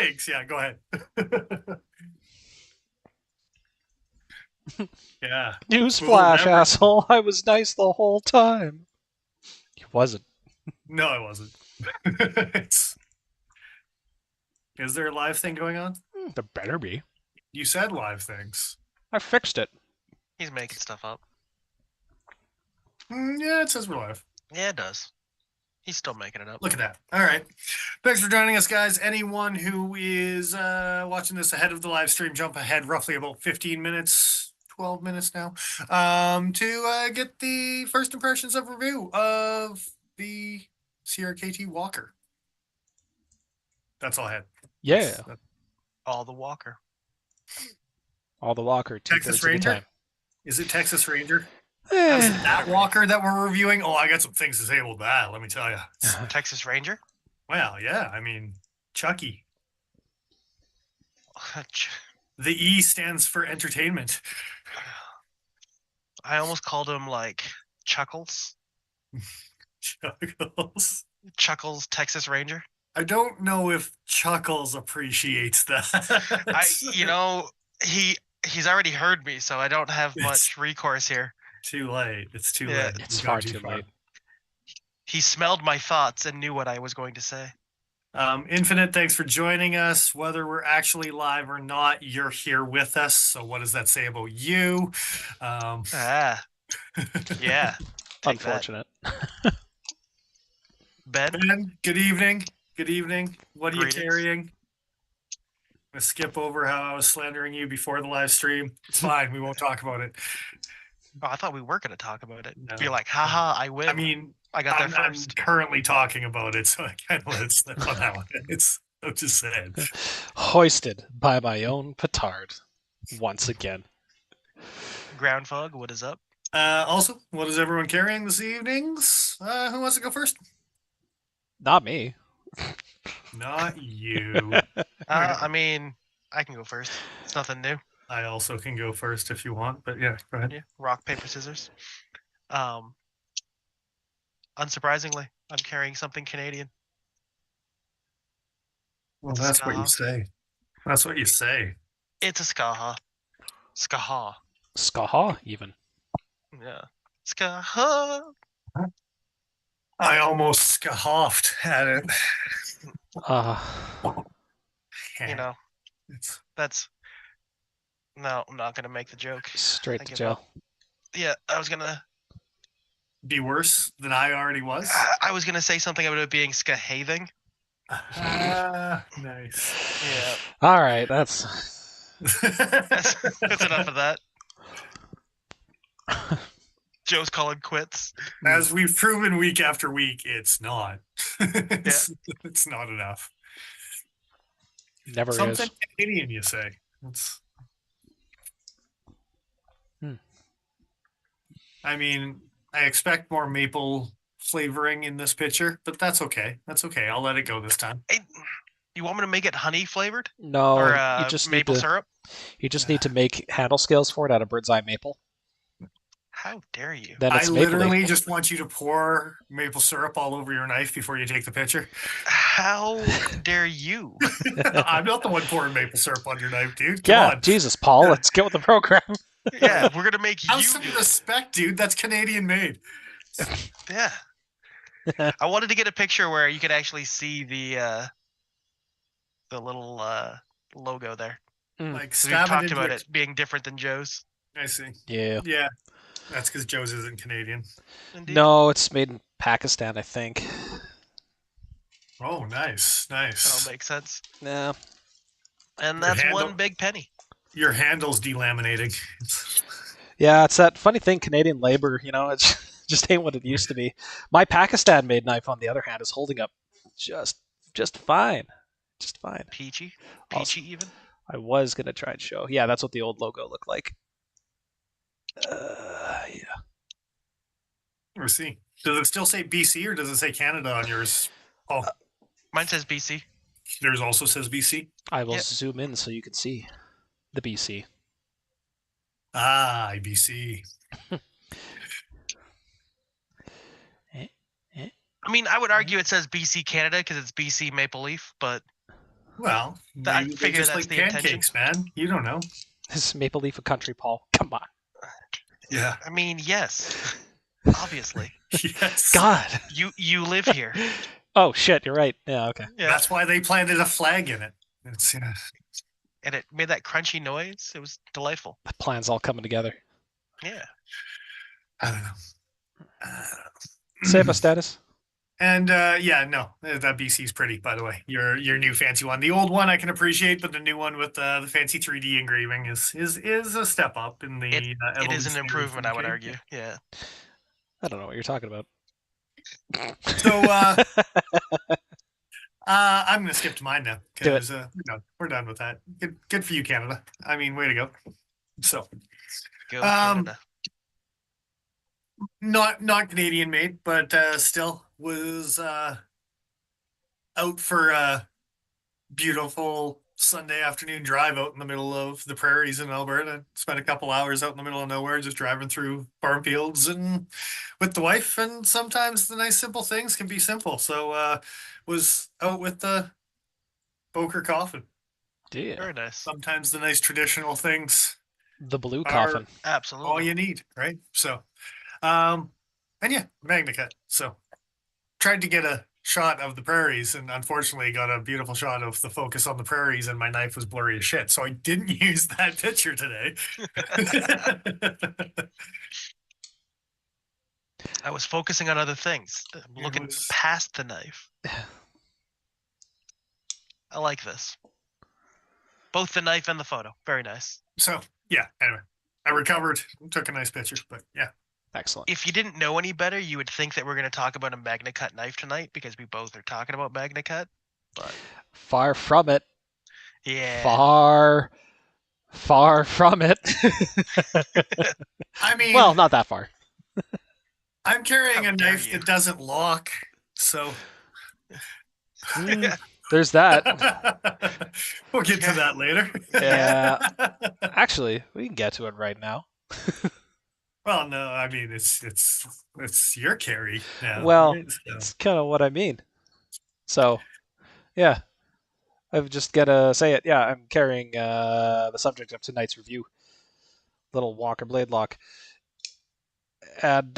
thanks. Yeah, go ahead. Yeah. Newsflash, Whoever. asshole. I was nice the whole time. He wasn't. No, I wasn't. Is there a live thing going on? There better be. You said live things. I fixed it. He's making stuff up. Yeah, it says we're live. Yeah, it does. He's still making it up. Look at that. All right. Thanks for joining us, guys. Anyone who is watching this ahead of the live stream, jump ahead roughly about 15 minutes, 12 minutes now, to get the first impressions of review of the CRKT Walker. That's all I had. Yeah. All the Walker. All the Walker. Texas Ranger? Is it Texas Ranger? Eh. Is it that Walker that we're reviewing? Oh, I got some things to say about that, let me tell you. Texas Ranger? Well, yeah, I mean, Chucky. The E stands for entertainment. I almost called him like Chuckles. Chuckles. Chuckles Texas Ranger. I don't know if Chuckles appreciates that. He's already heard me, so I don't have much recourse here. Too late. It's too late. It's far too late. He smelled my thoughts and knew what I was going to say. Infinite, thanks for joining us. Whether we're actually live or not, you're here with us. So what does that say about you? Yeah. Unfortunate. Ben, good evening. Good evening. What are Greetings. you carrying? I'm going to skip over how I was slandering you before the live stream. It's fine. We won't talk about it. Oh, I thought we were going to talk about it. No. Be like, haha, I win. I mean, I got there I'm first. currently talking about it, so I kind of let it slip on that one. I'm just saying. Hoisted by my own petard. Once again. Ground Fog, what is up? Also, what is everyone carrying this evenings? Who wants to go first? Not me. Not you. I mean, I can go first. It's nothing new. I also can go first if you want, but yeah, go ahead. Yeah. Rock, paper, scissors. Unsurprisingly, I'm carrying something Canadian. Well, that's what you say. That's what you say. It's a Skaha. Skaha. Skaha, even. Yeah. Skaha. I almost scoffed at it. You know, no, I'm not gonna make the joke. Straight to jail. Yeah, I was gonna be worse than I already was. I was gonna say something about it being scathing. Nice. Yeah. All right, that's enough of that. Joe's calling quits. As we've proven week after week, it's not. It's not enough. Never Something is. Canadian, you say. It's... I mean, I expect more maple flavoring in this pitcher, but that's okay. That's okay. I'll let it go this time. Hey, you want me to make it honey flavored? No, or you just maple syrup. You just need to make handle scales for it out of bird's eye maple. How dare you? Then I literally just want you to pour maple syrup all over your knife before you take the pitcher. How dare you? I'm not the one pouring maple syrup on your knife, dude. Come on. Jesus, Paul, let's get with the program. Yeah, we're gonna make you. Have some respect, dude. That's Canadian made. Yeah. I wanted to get a picture where you could actually see the little logo there. Like we talked about it being different than Joe's. I see. Yeah. Yeah. That's because Joe's isn't Canadian. Indeed. No, it's made in Pakistan, I think. Oh, nice. That'll make sense. Yeah. And that's one big penny. Your handle's delaminating. Yeah, it's that funny thing, Canadian labor, it just ain't what it used to be. My Pakistan-made knife, on the other hand, is holding up just fine. Just fine. Peachy even? I was going to try and show. Yeah, that's what the old logo looked like. Yeah. Let's see. Does it still say BC or does it say Canada on yours? Oh, mine says BC. Yours also says BC. I will zoom in so you can see the BC. Ah, BC. I mean, I would argue it says BC Canada because it's BC Maple Leaf, but Well, I maybe they figure just that's like the intention. pancakes, man. You don't know. Is Maple Leaf a country, Paul? Come on. Yeah. I mean, yes, obviously. Yes. God. You live here. Oh shit, you're right. Yeah, okay. Yeah. That's why they planted a flag in it. It's And it made that crunchy noise. It was delightful. The plan's all coming together. Yeah. I don't know. Save us status. And yeah, no, that BC's pretty, by the way. Your new fancy one. The old one I can appreciate, but the new one with the fancy 3D engraving is a step up in the It is an evolution of improvement, I would food argue. chain. Yeah. I don't know what you're talking about. So I'm gonna skip to mine now Do it. because we're done with that. Good for you, Canada. I mean, way to go. So Go um Canada. not Canadian made, but still was out for a beautiful Sunday afternoon drive out in the middle of the prairies in Alberta. Spent a couple hours out in the middle of nowhere, just driving through farm fields and with the wife. And sometimes the nice simple things can be simple. So was out with the poker coffin. Yeah. Very nice. Sometimes the nice traditional things The blue are coffin. all Absolutely. you need, right? So and yeah, Magna Cut. So tried to get a shot of the prairies and unfortunately got a beautiful shot of the focus on the prairies and my knife was blurry as shit. So I didn't use that picture today. I was focusing on other things. I'm looking was- past the knife. I like this. Both the knife and the photo. Very nice. So yeah, anyway, I recovered, took a nice picture, but yeah. Excellent. If you didn't know any better, you would think that we're going to talk about a Magna Cut knife tonight because we both are talking about Magna Cut. But Far from it. yeah, Far from it. I mean, Well, not that far. I'm carrying How a dare knife you. that doesn't lock, so There's that. we'll get to that later. Yeah. Actually, we can get to it right now. Well, no, I mean it's your carry now. Well, right? So- it's kind of what I mean. So, yeah. I've just got to say it. Yeah, I'm carrying the subject of tonight's review, little Walker Blade Lock. And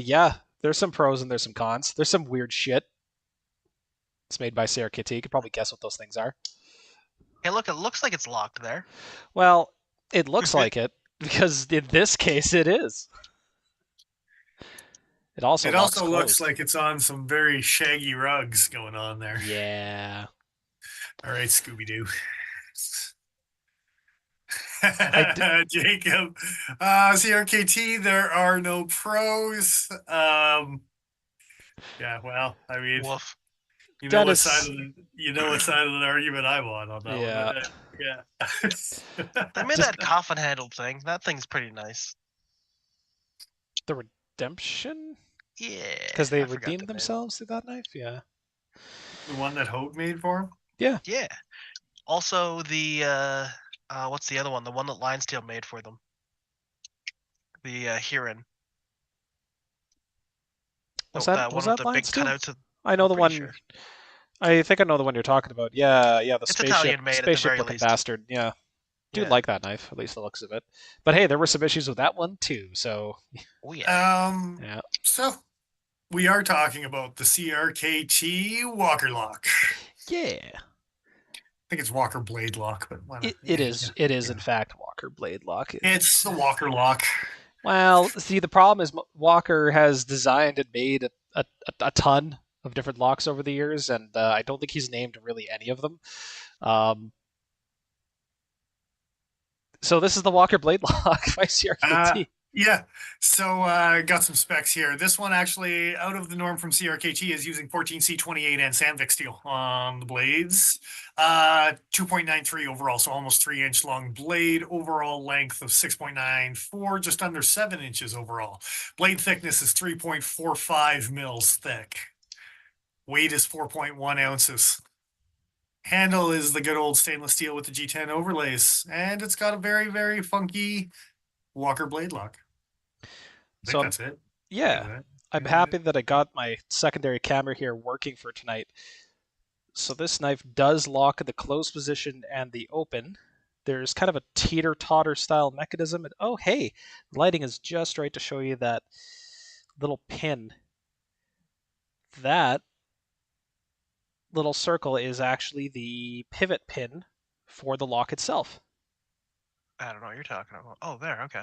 yeah, there's some pros and there's some cons. There's some weird shit. It's made by CRKT. You could probably guess what those things are. hey, look, it looks like it's locked there. Well, it looks like it because in this case it is. It also looks closed. like it's on some very shaggy rugs going on there. Yeah. All right, Scooby Doo. Jacob, CRKT. There are no pros. Yeah, well, I mean, Woof. you know Dennis- what side of the argument I'm on that Yeah. one. Yeah. They made Just- that coffin handled thing. That thing's pretty nice. The redemption? Yeah. Because they I forgot redeemed the name. themselves through that knife? Yeah. The one that Hogue made for him. Yeah. Also, the what's the other one? The one that Linesteel made for them. The Huron. Was Oh, that one was with that the big Linesteel? cutouts of I know the pretty one. sure. I think I know the one you're talking about. Yeah, the It's spaceship, Italian made at the very looking least. bastard. Yeah, do Yeah. like that knife, at least the looks of it. But hey, there were some issues with that one too. So Oh yeah. yeah, So we are talking about the CRKT Walker Lock. yeah, I think it's Walker Blade Lock, but why not? it is. It is yeah. in fact Walker Blade Lock. It's the Walker Lock. Well, see, the problem is Walker has designed and made a ton of different locks over the years, and I don't think he's named really any of them. So this is the Walker Blade Lock by CRKT. Yeah. So I got some specs here. This one actually out of the norm from CRKT is using 14C28 and Sandvik steel on the blades. 2.93 overall, so almost 3-inch long blade. Overall length of 6.94, just under 7 inches overall. Blade thickness is 3.45 mils thick. Weight is 4.1 ounces. Handle is the good old stainless steel with the G10 overlays, and it's got a very, very funky Walker blade lock. I think So that's it. yeah, I'm happy that I got my secondary camera here working for tonight. So this knife does lock in the closed position and the open. There's kind of a teeter-totter style mechanism. And oh, hey, the lighting is just right to show you that little pin. That little circle is actually the pivot pin for the lock itself. I don't know what you're talking about. Oh, there. Okay.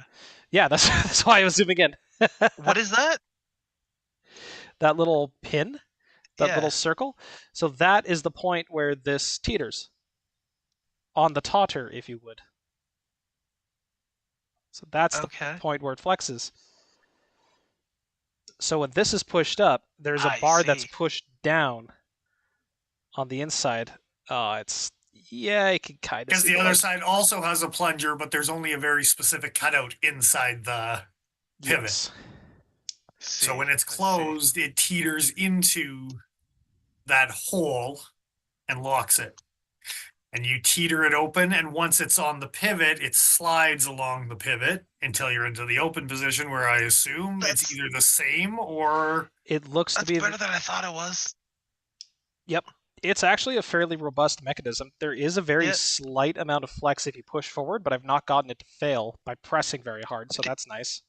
Yeah, that's why I was zooming in. What is that? That little pin, that Yeah. little circle. So that is the point where this teeters. On the totter, if you would. So that's the Okay. point where it flexes. So when this is pushed up, there's a I bar that's see. pushed down on the inside. Yeah, you can kind of Because see the other light. side also has a plunger, but there's only a very specific cutout inside the pivot. Yes. So when it's I see. closed, it teeters into that hole and locks it. And you teeter it open, and once it's on the pivot, it slides along the pivot until you're into the open position, where I assume it's either the same or... It looks to That's be better than I thought it was. Yep. It's actually a fairly robust mechanism. There is a very Yeah. slight amount of flex if you push forward, but I've not gotten it to fail by pressing very hard, so that's nice.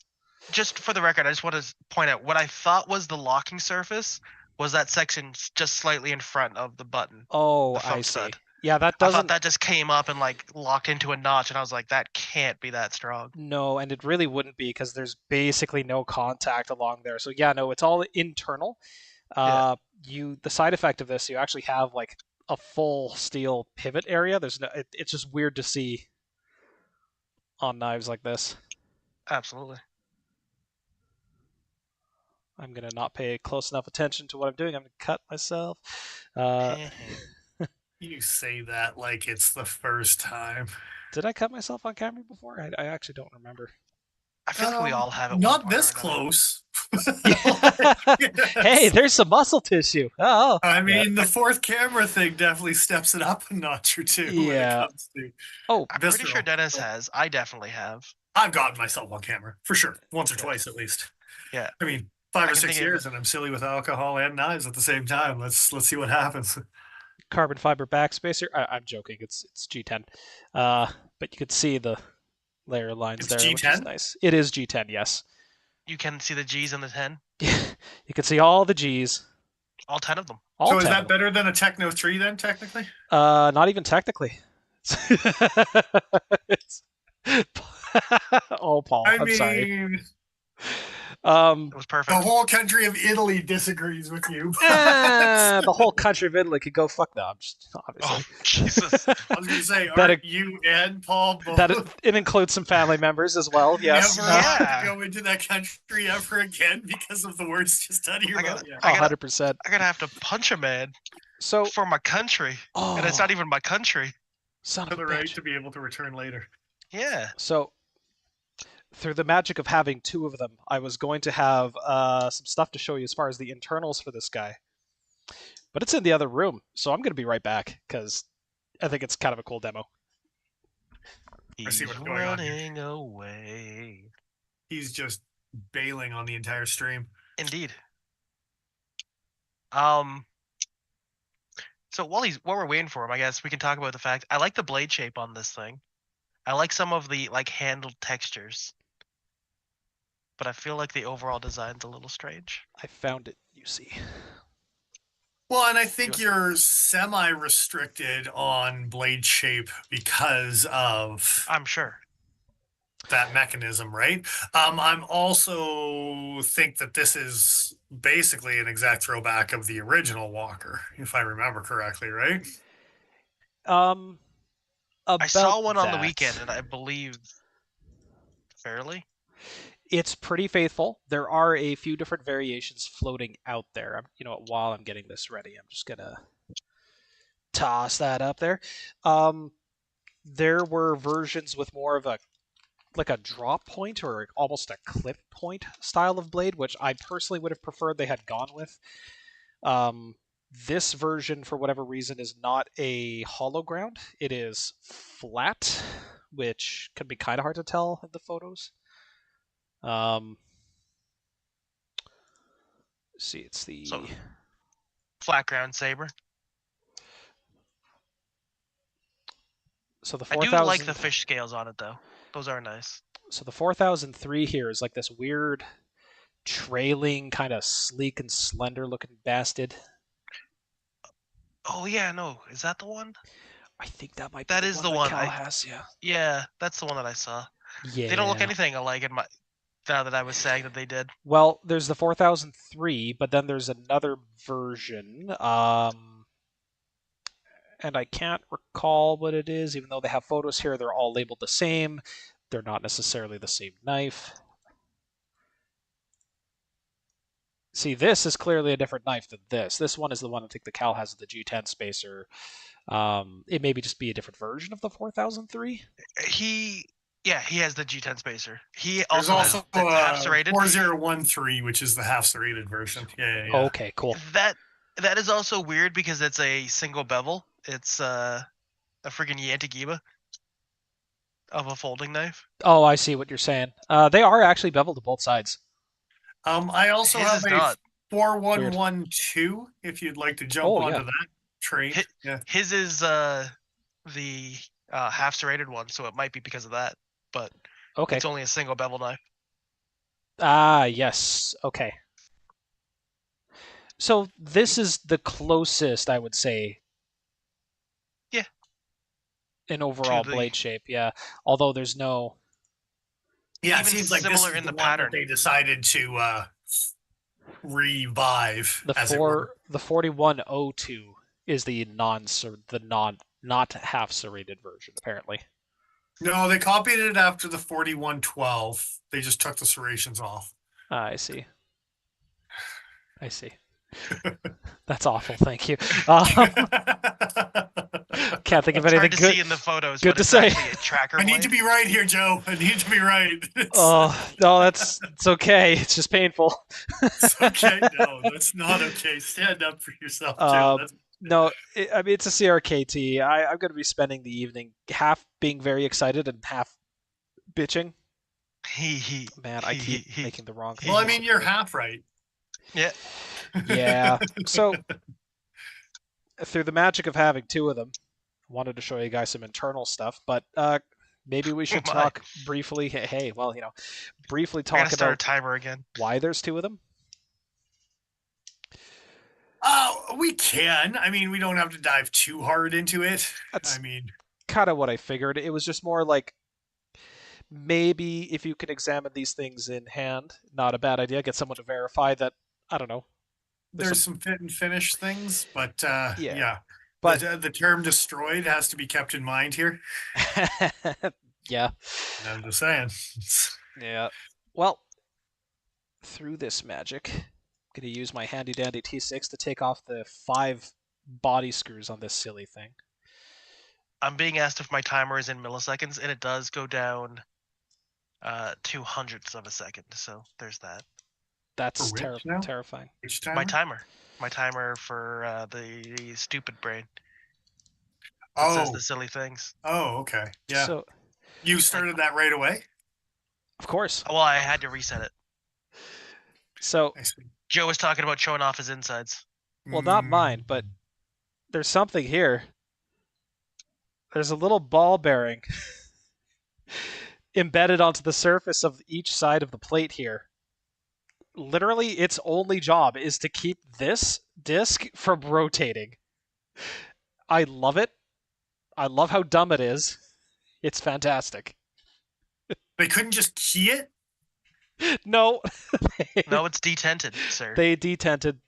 Just for the record, I just want to point out what I thought was the locking surface was that section just slightly in front of the button. Oh, The I foot see. stud. Yeah, that I thought doesn't... that just came up and like locked into a notch, and I was like, that can't be that strong. No, and it really wouldn't be because there's basically no contact along there. So yeah, no, it's all internal. Yeah. The side effect of this, you actually have like a full steel pivot area. It's just weird to see on knives like this. Absolutely. I'm gonna not pay close enough attention to what I'm doing. I'm gonna cut myself. You say that like it's the first time. Did I cut myself on camera before? I actually don't remember. I feel like we all have it. Not this close. Hey, there's some muscle tissue. Oh, I mean, the fourth camera thing definitely steps it up a notch or two when it Yeah. comes to Oh, I'm pretty sure visceral. Dennis has. I definitely have. I've gotten myself on camera for sure, once or Yeah. twice at least. Yeah. I mean, 5 I or can 6 think of- years, and I'm silly with alcohol and knives at the same time. Let's see what happens. carbon fiber backspacer. I'm joking. It's G10, but you could see the layer lines It's there, which is G10? nice. It is G10, yes. You can see the G's in the 10. You can see all the G's. All 10 of them. All So is 10 that of them. better than a Techno 3 then, technically? Not even technically. It's... oh, Paul, I'm sorry. It was The perfect. whole country of Italy disagrees with you. The whole country of Italy could go fuck no. I'm just obviously. Oh, Jesus. I was going to say, That aren't you and Paul both That it includes some family members as well. Yes. never Yeah. allowed to go into that country ever again because of the words just out of your I mouth? gotta- Yeah. I gotta- 100%. I'm gonna have to punch a man So, for my country. And it's not even my country. son For of a the right bitch. to be able to return later. Yeah. So, through the magic of having two of them, I was going to have some stuff to show you as far as the internals for this guy. But it's in the other room, so I'm going to be right back because I think it's kind of a cool demo. I see He's what's going on here. running away. He's just bailing on the entire stream. Indeed. So while we're waiting for him, I guess we can talk about the fact I like the blade shape on this thing. I like some of the like handled textures. But I feel like the overall design's a little strange. I found it, you see. Well, and I think you're semi-restricted on blade shape because of I'm sure. that mechanism, right? I'm also think that this is basically an exact throwback of the original Walker, if I remember correctly, right? I saw one on the that. weekend, and I believe fairly. It's pretty faithful. There are a few different variations floating out there. You know what? While I'm getting this ready, I'm just gonna toss that up there. There were versions with more of a drop point or almost a clip point style of blade, which I personally would have preferred they had gone with. This version, for whatever reason, is not a hollow ground. It is flat, which can be kind of hard to tell in the photos. See, it's the So, flat ground saber. So the I do like 4000. the fish scales on it though. Those are nice. So the 4003 here is like this weird trailing, kind of sleek and slender looking bastard. Oh yeah, no, is that the one? I think that might be That the is one the that one. Cal has. Yeah. Yeah, that's the one that I saw. Yeah. They don't look anything alike in my. Now that I was saying that they did. Well, there's the 4003, but then there's another version. And I can't recall what it is, even though they have photos here. They're all labeled the same. They're not necessarily the same knife. See, this is clearly a different knife than this. This one is the one I think the Cal has the G10 spacer. It may just be a different version of the 4003. He has the G10 spacer. He There's also has also the half serrated. 4013, which is the half serrated version. Yeah. Okay, cool. That is also weird because it's a single bevel. It's a freaking Yantagiba of a folding knife. Oh, I see what you're saying. They are actually beveled to both sides. I also His have is a not. 4112 if you'd like to jump onto that train. Yeah. His is the half serrated one, so it might be because of that. But Okay. it's only a single bevel knife. Ah, yes. Okay. So this is the closest, I would say. Yeah. In overall the- blade shape, yeah. Although there's no. Yeah, it Even seems like this similar is in the the one pattern. that they decided to revive, The as it were. the 4102 is the not half serrated version, apparently. No, they copied it after the 4112. They just took the serrations off. I see. That's awful. Thank you. Can't think of It's anything hard to good. see in the photos. good but to it's say. actually a tracker I need blade. to be right here, Joe. I need to be right. Oh no, it's okay. It's just painful. It's okay. No, that's not okay. Stand up for yourself, Joe. No, I mean it's a CRKT. I'm going to be spending the evening half being very excited and half bitching. Man, I keep making the wrong thing. Well, I mean, you're half right. Yeah. Yeah. So through the magic of having two of them, I wanted to show you guys some internal stuff, but maybe we should talk briefly. Hey, well, briefly talk start about a timer again. Why there's two of them. We can. I mean, we don't have to dive too hard into it. That's I mean, kind of what I figured. It was just more like maybe if you can examine these things in hand, not a bad idea. Get someone to verify that. I don't know. There's some fit and finish things, but yeah. But the term destroyed has to be kept in mind here. Yeah. I'm just saying. Yeah. Well, through this magic, I'm going to use my handy dandy T6 to take off the 5 body screws on this silly thing. I'm being asked if my timer is in milliseconds, and it does go down 200ths of a second. So there's that. That's terrifying. Which timer? My timer for the stupid brain. It says the silly things. Oh, okay. Yeah. So you started that right away? Of course. Well, I had to reset it. So Joe was talking about showing off his insides. Well, not mine, but there's something here. There's a little ball bearing embedded onto the surface of each side of the plate here. Literally, its only job is to keep this disc from rotating. I love it. I love how dumb it is. It's fantastic. They couldn't just key it? No. No, it's detented, sir. They detented.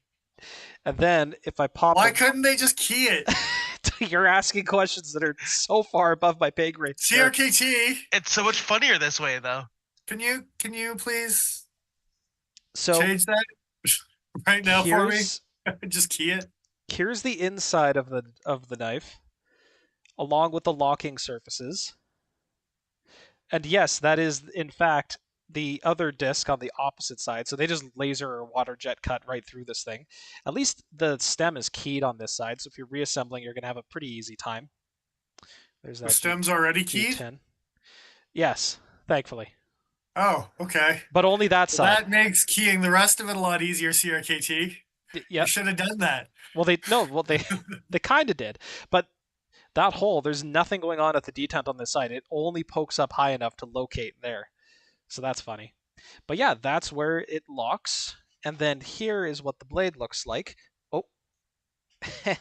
And then if I pop Why couldn't they just key it? You're asking questions that are so far above my pay grade. CRKT. It's so much funnier this way, though. Can you please change that right now for me? Just key it. Here's the inside of the knife, along with the locking surfaces. And yes, that is in fact the other disc on the opposite side. So they just laser or water jet cut right through this thing. At least the stem is keyed on this side. So if you're reassembling, you're going to have a pretty easy time. There's that. The stem's already keyed? G10. Yes, thankfully. Oh, okay. But only that side. That makes keying the rest of it a lot easier, CRKT. Yep. You should have done that. Well, they kind of did. But that hole, there's nothing going on at the detent on this side. It only pokes up high enough to locate there. So that's funny. But yeah, that's where it locks. And then here is what the blade looks like. Oh, I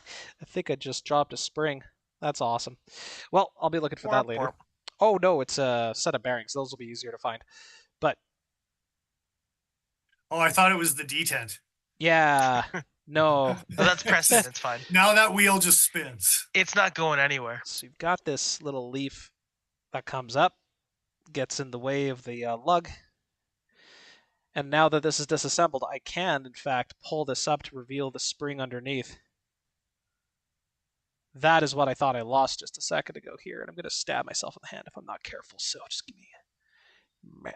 think I just dropped a spring. That's awesome. Well, I'll be looking for that later. Oh, no, it's a set of bearings. Those will be easier to find. But Oh, I thought it was the detent. yeah, no. That's precedent. It's fine. Now that wheel just spins. It's not going anywhere. So you've got this little leaf that comes up, gets in the way of the lug. And now that this is disassembled, I can, in fact, pull this up to reveal the spring underneath. That is what I thought I lost just a second ago here, and I'm going to stab myself in the hand if I'm not careful, so just give me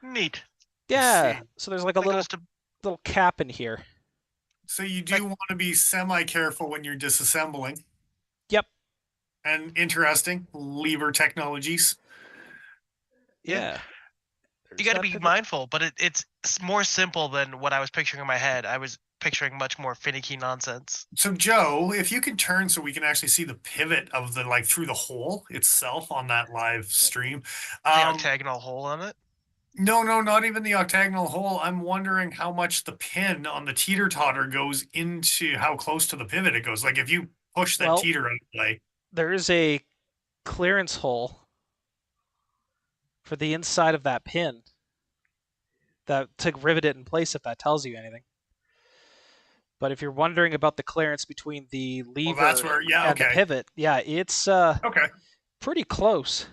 Neat. Yeah, so there's like a That goes to little cap in here. So you do want to be semi-careful when you're disassembling. Yep. And interesting, lever technologies. Yeah. you got to be mindful, but it's more simple than what I was picturing in my head. I was picturing much more finicky nonsense. So Joe, if you can turn so we can actually see the pivot of the like through the hole itself on that live stream. The octagonal hole on it. No, not even the octagonal hole. I'm wondering how much the pin on the teeter-totter goes into how close to the pivot it goes. Like if you push that teeter out of play. There is a clearance hole for the inside of that pin that to rivet it in place, if that tells you anything. But if you're wondering about the clearance between the lever and the pivot, yeah, it's pretty close.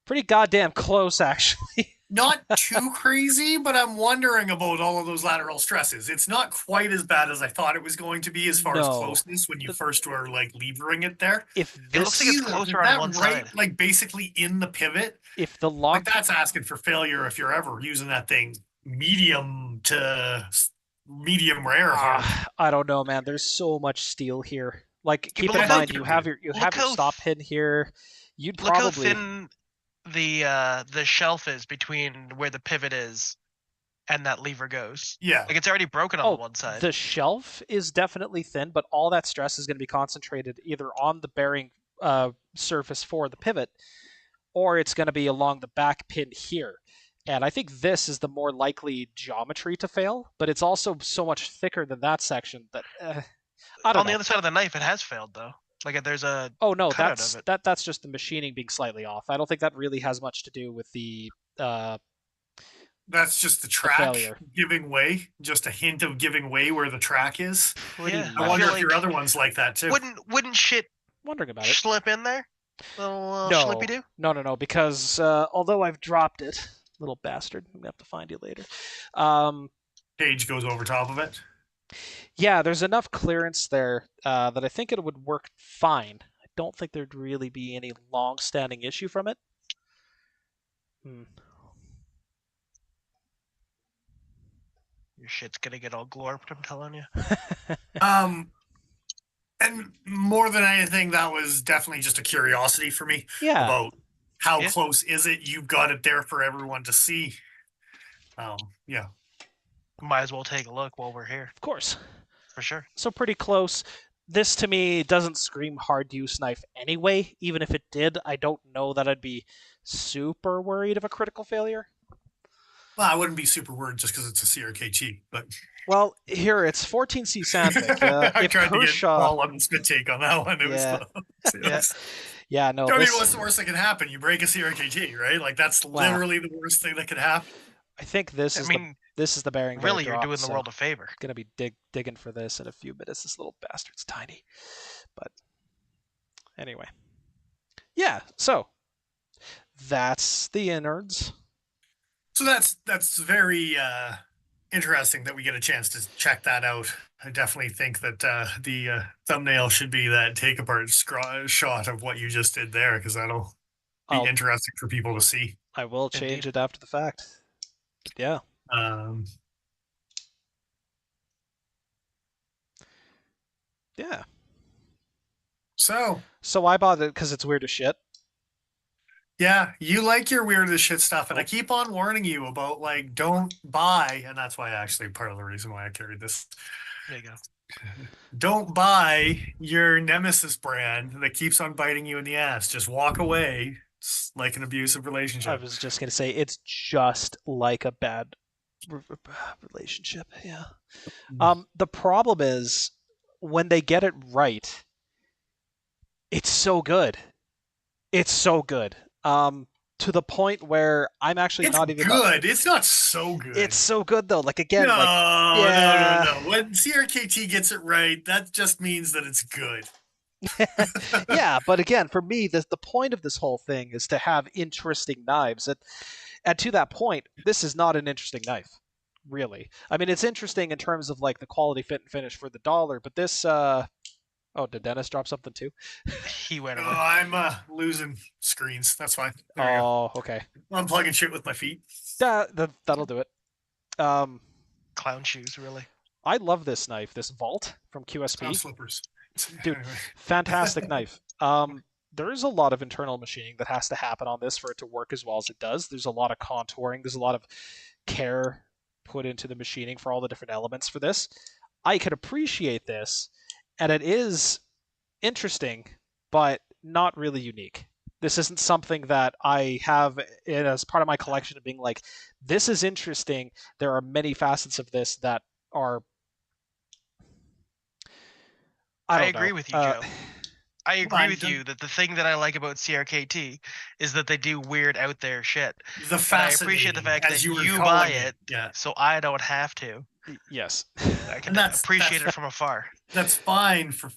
Pretty goddamn close, actually. Not too crazy, but I'm wondering about all of those lateral stresses. It's not quite as bad as I thought it was going to be as far as closeness when you first were like levering it there. It looks like it's closer on one side. Like basically in the pivot. If the lock, like that's asking for failure if you're ever using that thing medium to medium rare. I don't know, man. There's so much steel here. Like keep in mind, you have your stop pin here. You'd probably look how thin the shelf is between where the pivot is and that lever goes. Yeah. Like it's already broken on one side. The shelf is definitely thin, but all that stress is going to be concentrated either on the bearing surface for the pivot, or it's going to be along the back pin here. And I think this is the more likely geometry to fail, but it's also so much thicker than that section that I don't know. On the other side of the knife, it has failed though. Like there's a that's just the machining being slightly off. I don't think that really has much to do with the that's just the track giving way, just a hint of giving way where the track is. I wonder if your other one's like that too. Wouldn't shit wondering about it slip in there? Little slippy do? No, because although I've dropped it, little bastard, I'm gonna have to find you later. Cage goes over top of it. Yeah, there's enough clearance there that I think it would work fine. I don't think there'd really be any long-standing issue from it. Your shit's gonna get all glorped, I'm telling you. And more than anything, that was definitely just a curiosity for me about how close is it. You've got it there for everyone to see. Yeah. Might as well take a look while we're here. Of course. For sure. So pretty close. This to me doesn't scream hard use knife anyway. Even if it did, I don't know that I'd be super worried of a critical failure. Well, I wouldn't be super worried just because it's a CRKT, but well, here it's 14C Sandvik. I tried to get all on the spit take on that one. It was yeah, no. I mean, what's the worst that can happen? You break a CRKT, right? Like that's literally the worst thing that could happen. I think this is the bearing. Really, you're doing the world a favor. Gonna be digging for this in a few minutes. This little bastard's tiny, but anyway, yeah. So that's the innards. So that's very interesting that we get a chance to check that out. I definitely think that the thumbnail should be that take apart shot of what you just did there, because that'll be interesting for people to see. I will change it after the fact. Yeah. Yeah. So I bought it because it's weird as shit. Yeah, you like your weird as shit stuff, and I keep on warning you about like don't buy, and that's why actually part of the reason why I carried this. There you go. Don't buy your Nemesis brand that keeps on biting you in the ass. Just walk away. It's like an abusive I relationship. was just gonna say it's just like a bad relationship. Yeah. The problem is when they get it right, it's so good. It's so good. To the point where I'm actually It's not even. good. It's not so good. It's so good though. Like again, no, like no, yeah, no, no. When CRKT gets it right, that just means that it's good. yeah. But again, for me, the point of this whole thing is to have interesting knives. And to that point, this is not an interesting knife, really. I mean, it's interesting in terms of like the quality, fit, and finish for the dollar. But this, oh, did Dennis drop something too? He went Oh, away. I'm losing screens. That's fine. There we go. Oh, okay. I'm plugging shit with my feet. That'll do it. Um, Clown shoes, really. I love this knife, this Vault from Clown QSP. slippers. Dude, Anyway. fantastic knife. There's a lot of internal machining that has to happen on this for it to work as well as it does. There's a lot of contouring. There's a lot of care put into the machining for all the different elements for this. I could appreciate this, and it is interesting, but not really unique. This isn't something that I have as part of my collection of being like, this is interesting. There are many facets of this that are. I don't agree know. with you, Joe. I agree with Well, you that the thing that I like about CRKT is that they do weird out there shit. The But I appreciate the fascinating, fact as that you were you calling buy it. it, Yeah. so I don't have to. Yes. I can And that's appreciate it from afar. That's fine for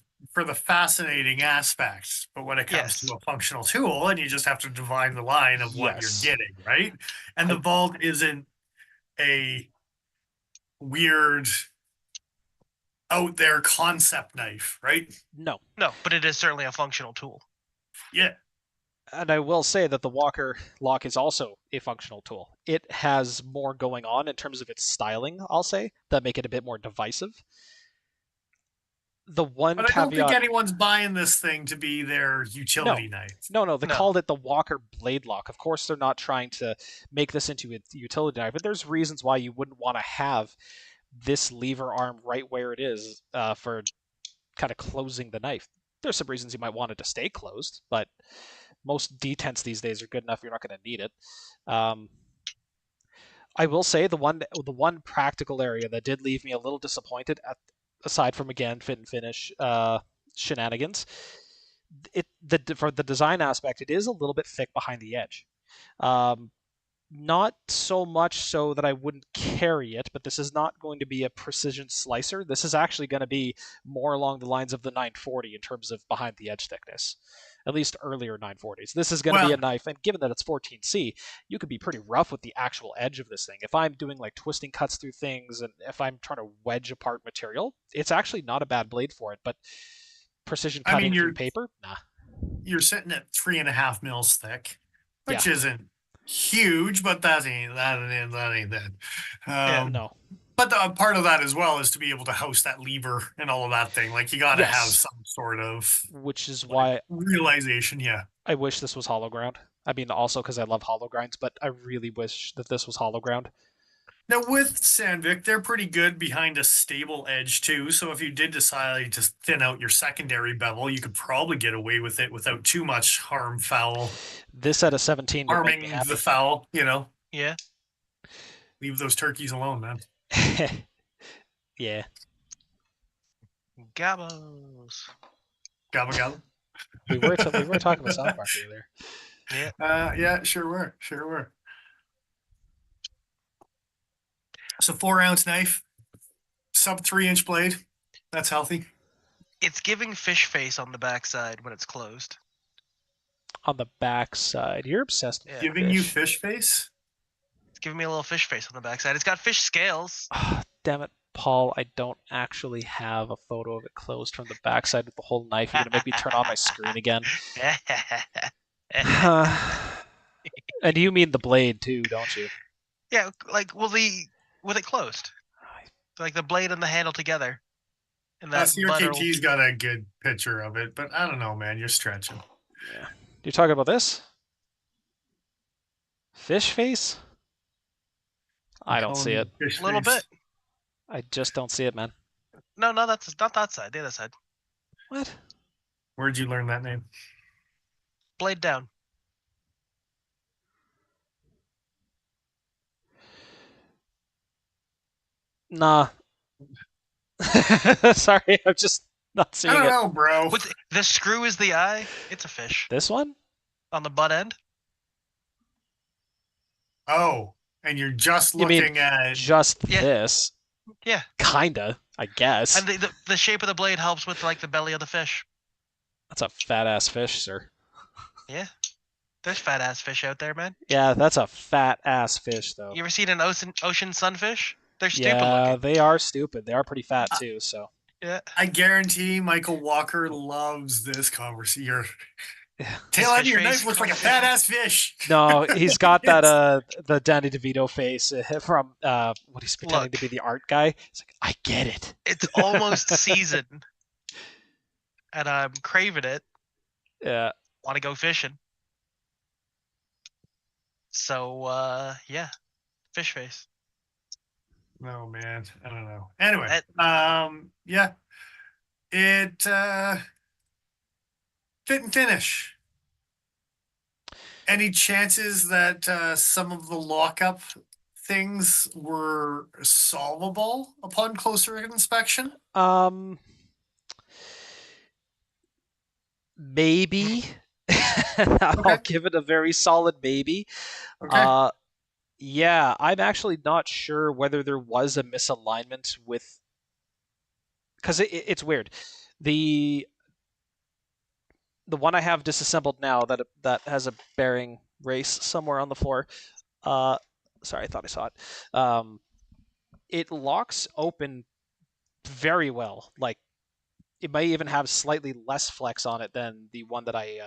the fascinating aspects, but when it comes Yes. to a functional tool, and you just have to divine the line of what you're Yes. getting, right? And the Vault isn't a weird out there concept knife, right? No. No, but it is certainly a functional tool. Yeah. And I will say that the Walker lock is also a functional tool. It has more going on in terms of its styling, I'll say, that make it a bit more divisive. The one But I don't think caveat. anyone's buying this thing to be their utility knife. No, they No. called it the Walker Blade Lock. Of course, they're not trying to make this into a utility knife, but there's reasons why you wouldn't want to have this lever arm right where it is for kind of closing the knife. There's some reasons you might want it to stay closed, but most detents these days are good enough. You're not going to need it. I will say the one practical area that did leave me a little disappointed, aside from again fit and finish shenanigans, for the design aspect, it is a little bit thick behind the edge. Not so much so that I wouldn't carry it, but this is not going to be a precision slicer. This is actually going to be more along the lines of the 940 in terms of behind the edge thickness, at least earlier 940s. This is going to be a knife, and given that it's 14C, you could be pretty rough with the actual edge of this thing. If I'm doing like twisting cuts through things, and if I'm trying to wedge apart material, it's actually not a bad blade for it, but precision cutting through paper, nah. You're sitting at 3.5 mils thick, which Yeah. isn't huge, but that ain't that. Yeah, No. But part of that as well is to be able to host that lever and all of that thing. Like you got to have some sort of, which is why realization. Yeah. I wish this was hollow ground. I mean, also because I love hollow grinds, but I really wish that this was hollow ground. Now with Sandvik, they're pretty good behind a stable edge too. So if you did decide to thin out your secondary bevel, you could probably get away with it without too much foul. This at a 17 would make me Harming happy. the foul, Yeah. Leave those turkeys alone, man. Yeah. Gabos. Gabba gabba. We were talking about South Park earlier. Yeah. Yeah, sure were. So 4-ounce knife, sub 3-inch blade. That's healthy. It's giving fish face on the backside when it's closed. On the backside, you're obsessed with Giving you fish face. It's giving me a little fish face on the backside. It's got fish scales. Damn it, Paul! I don't actually have a photo of it closed from the backside with the whole knife. You're gonna make me turn on my screen again. And you mean the blade too, don't you? Yeah, like with it closed, like the blade and the handle together. And that CRKT's got a good picture of it, but I don't know, man. You're stretching. Yeah. You're talking about this? Fish face? I don't see it. A little bit. I just don't see it, man. No, not that side. The other side. What? Where'd you learn that name? Blade down. Nah. Sorry, I'm just not I seeing don't it. know, bro. What's the screw is the eye? It's a fish This one? on the butt end. Oh, and you're just You mean looking at. just Yeah. this? Yeah. Kinda, I guess. And the shape of the blade helps with like the belly of the fish. That's a fat ass fish, sir. Yeah. There's fat ass fish out there, man. Yeah, that's a fat ass fish, though. You ever seen an ocean sunfish? They're stupid Yeah, looking. they are stupid. They are pretty fat too. So Yeah. I guarantee Michael Walker loves this conversation. Your tail end of fish your face knife looks like a conversation? fat ass fish. no, he's got that It's- the Danny DeVito face from what he's pretending to be Look. the art guy. It's like I get it. It's almost season, and I'm craving it. Yeah. Want to go fishing? So yeah, fish face. No, man, I don't know. Anyway, That- yeah, it fit and finish. Any chances that some of the lockup things were solvable upon closer inspection? Maybe. I'll Okay. give it a very solid maybe. Okay. Yeah, I'm actually not sure whether there was a misalignment with, because it's weird. The one I have disassembled now that has a bearing race somewhere on the floor. Sorry, I thought I saw it. It locks open very well. Like it may even have slightly less flex on it than the one that I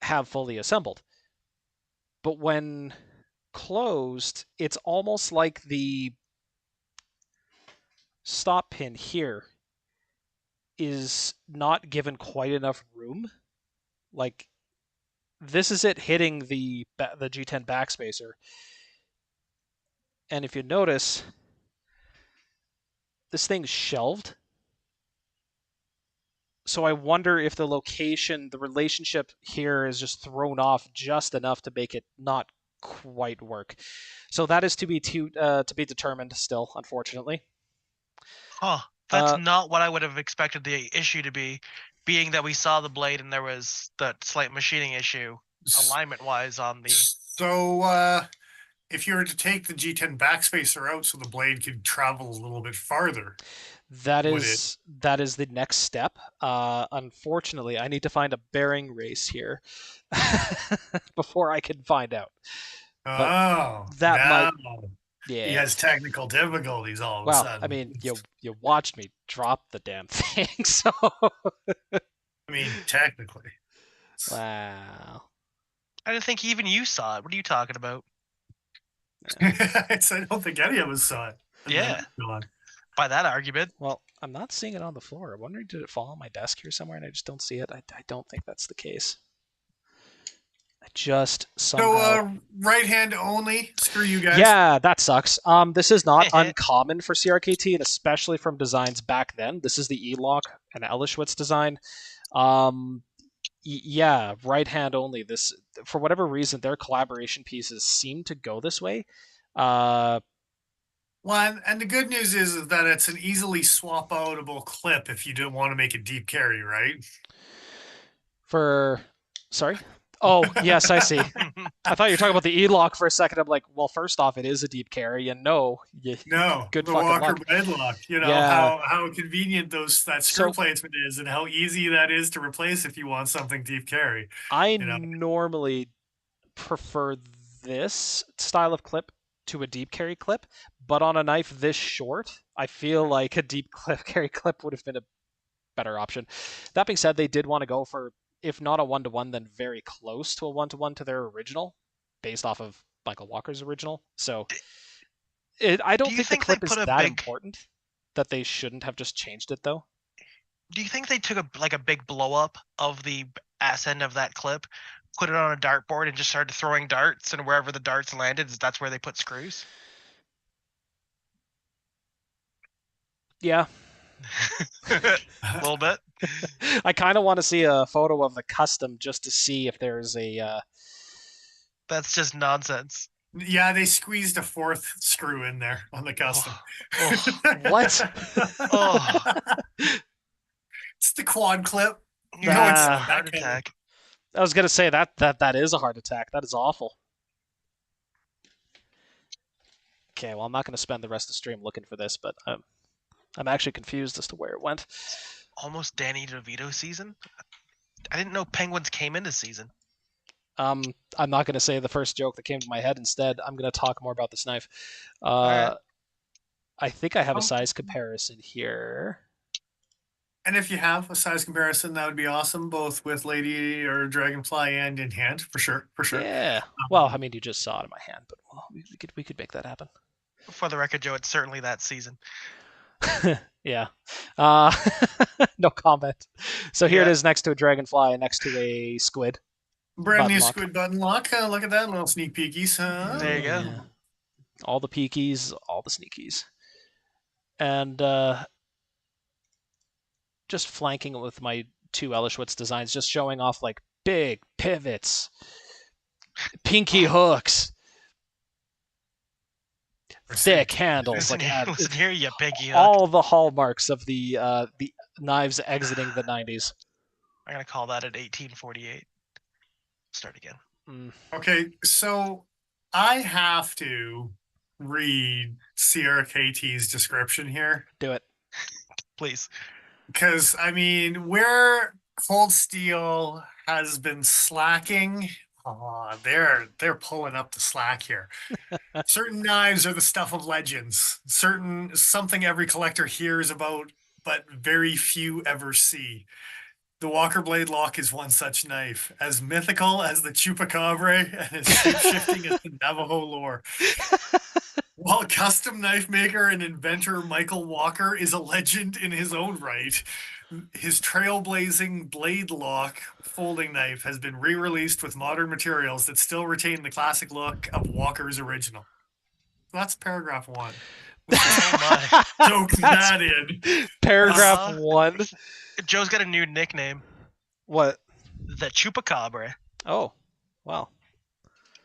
have fully assembled. But when closed, it's almost like the stop pin here is not given quite enough room. Like this is it hitting the G10 backspacer. And if you notice, this thing's shelved. So I wonder if the location, the relationship here is just thrown off just enough to make it not quite work. So that is to be determined still, unfortunately. Huh. That's not what I would have expected the issue to be, being that we saw the blade and there was that slight machining issue alignment wise on the. So if you were to take the G10 backspacer out so the blade could travel a little bit farther, that would is the next step. Unfortunately, I need to find a bearing race here before I can find out. oh, that now Yeah. he has technical difficulties all of a Well, sudden. I mean, you watched me drop the damn thing, so I mean, technically. wow. I didn't think even you saw it. What are you talking about? I don't think any of us saw it. Yeah. God. By that argument. Well, I'm not seeing it on the floor. I'm wondering, did it fall on my desk here somewhere and I just don't see it? I don't think that's the case. I just somehow. So, right hand only. Screw you guys. Yeah, that sucks. This is not uncommon for CRKT, and especially from designs back then. This is the E-Lock and Elishwitz design. Yeah, right hand only. This, for whatever reason, their collaboration pieces seem to go this way. Well, and the good news is that it's an easily swap outable clip if you don't want to make a deep carry, right? Sorry? Oh, yes, I see. I thought you were talking about the E-Lock for a second. I'm like, well, first off, it is a deep carry, and no, No, good the fucking Walker luck. blade lock. You know Yeah. how convenient that screw placement is, and how easy that is to replace if you want something deep carry. I normally prefer this style of clip to a deep carry clip, but on a knife this short, I feel like a deep carry clip would have been a better option. That being said, they did want to go for, if not a 1-to-1, then very close to a 1-to-1 to their original, based off of Michael Walker's original. So I don't think the clip is that important that they shouldn't have just changed it, though. Do you think they took a big blow up of the ass end of that clip, put it on a dartboard, and just started throwing darts, and wherever the darts landed, that's where they put screws? Yeah. A little bit. I kind of want to see a photo of the custom just to see if there's a. That's just nonsense. Yeah, they squeezed a fourth screw in there on the custom. Oh, What? oh, It's the quad clip. you No, it's have a Nah. heart that kind of- attack. I was gonna say that is a heart attack. That is awful. Okay, well I'm not gonna spend the rest of the stream looking for this, but I'm actually confused as to where it went. Almost Danny DeVito season. I didn't know Penguins came into season. I'm not gonna say the first joke that came to my head. Instead, I'm gonna talk more about this knife. right. I think I have a Oh. size comparison here. And if you have a size comparison, that would be awesome, both with Lady or Dragonfly and in hand, for sure, for sure. Yeah. Well, I mean, you just saw it in my hand, but well, we could make that happen. For the record, Joe, it's certainly that season. Yeah. No comment. So here it Yeah. is next to a dragonfly and next to a squid. Brand new Button lock. squid button lock. Look at that little sneak peekies. There you go. Yeah. All the peekies, all the sneakies. And just flanking it with my two Elishwitz designs, just showing off like big pivots, pinky hooks, thick handles, Listen, like listen here, you piggy hook. all the hallmarks of the knives exiting the 90s. I'm gonna call that at 1848. Start again. Okay, so I have to read CRKT's description here Do it. Please. because I mean, where Cold Steel has been slacking, they're pulling up the slack here. Certain knives are the stuff of legends. Something every collector hears about, but very few ever see. The Walker Blade Lock is one such knife, as mythical as the Chupacabra and as shape-shifting as the Navajo lore. While custom knife maker and inventor Michael Walker is a legend in his own right, his trailblazing blade lock folding knife has been re-released with modern materials that still retain the classic look of Walker's original. That's paragraph 1. Oh Soak that in. Paragraph Uh-huh. 1. Joe's got a new nickname, What? the Chupacabra. Oh, wow.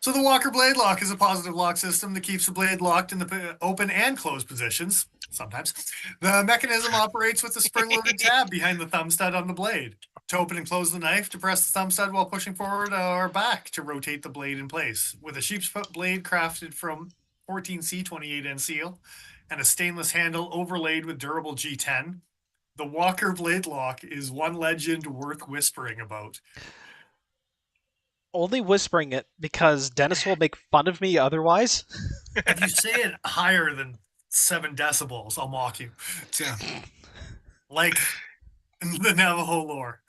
So the Walker Blade Lock is a positive lock system that keeps the blade locked in the open and closed positions. Sometimes. The mechanism operates with a spring-loaded tab behind the thumb stud on the blade. To open and close the knife, to press the thumb stud while pushing forward or back to rotate the blade in place. With a sheep's foot blade crafted from 14C 28N seal and a stainless handle overlaid with durable G10, the Walker Blade Lock is one legend worth whispering about. Only whispering it because Dennis will make fun of me otherwise. If you say it higher than 7 decibels, I'll mock you. Yeah. Like the Navajo lore.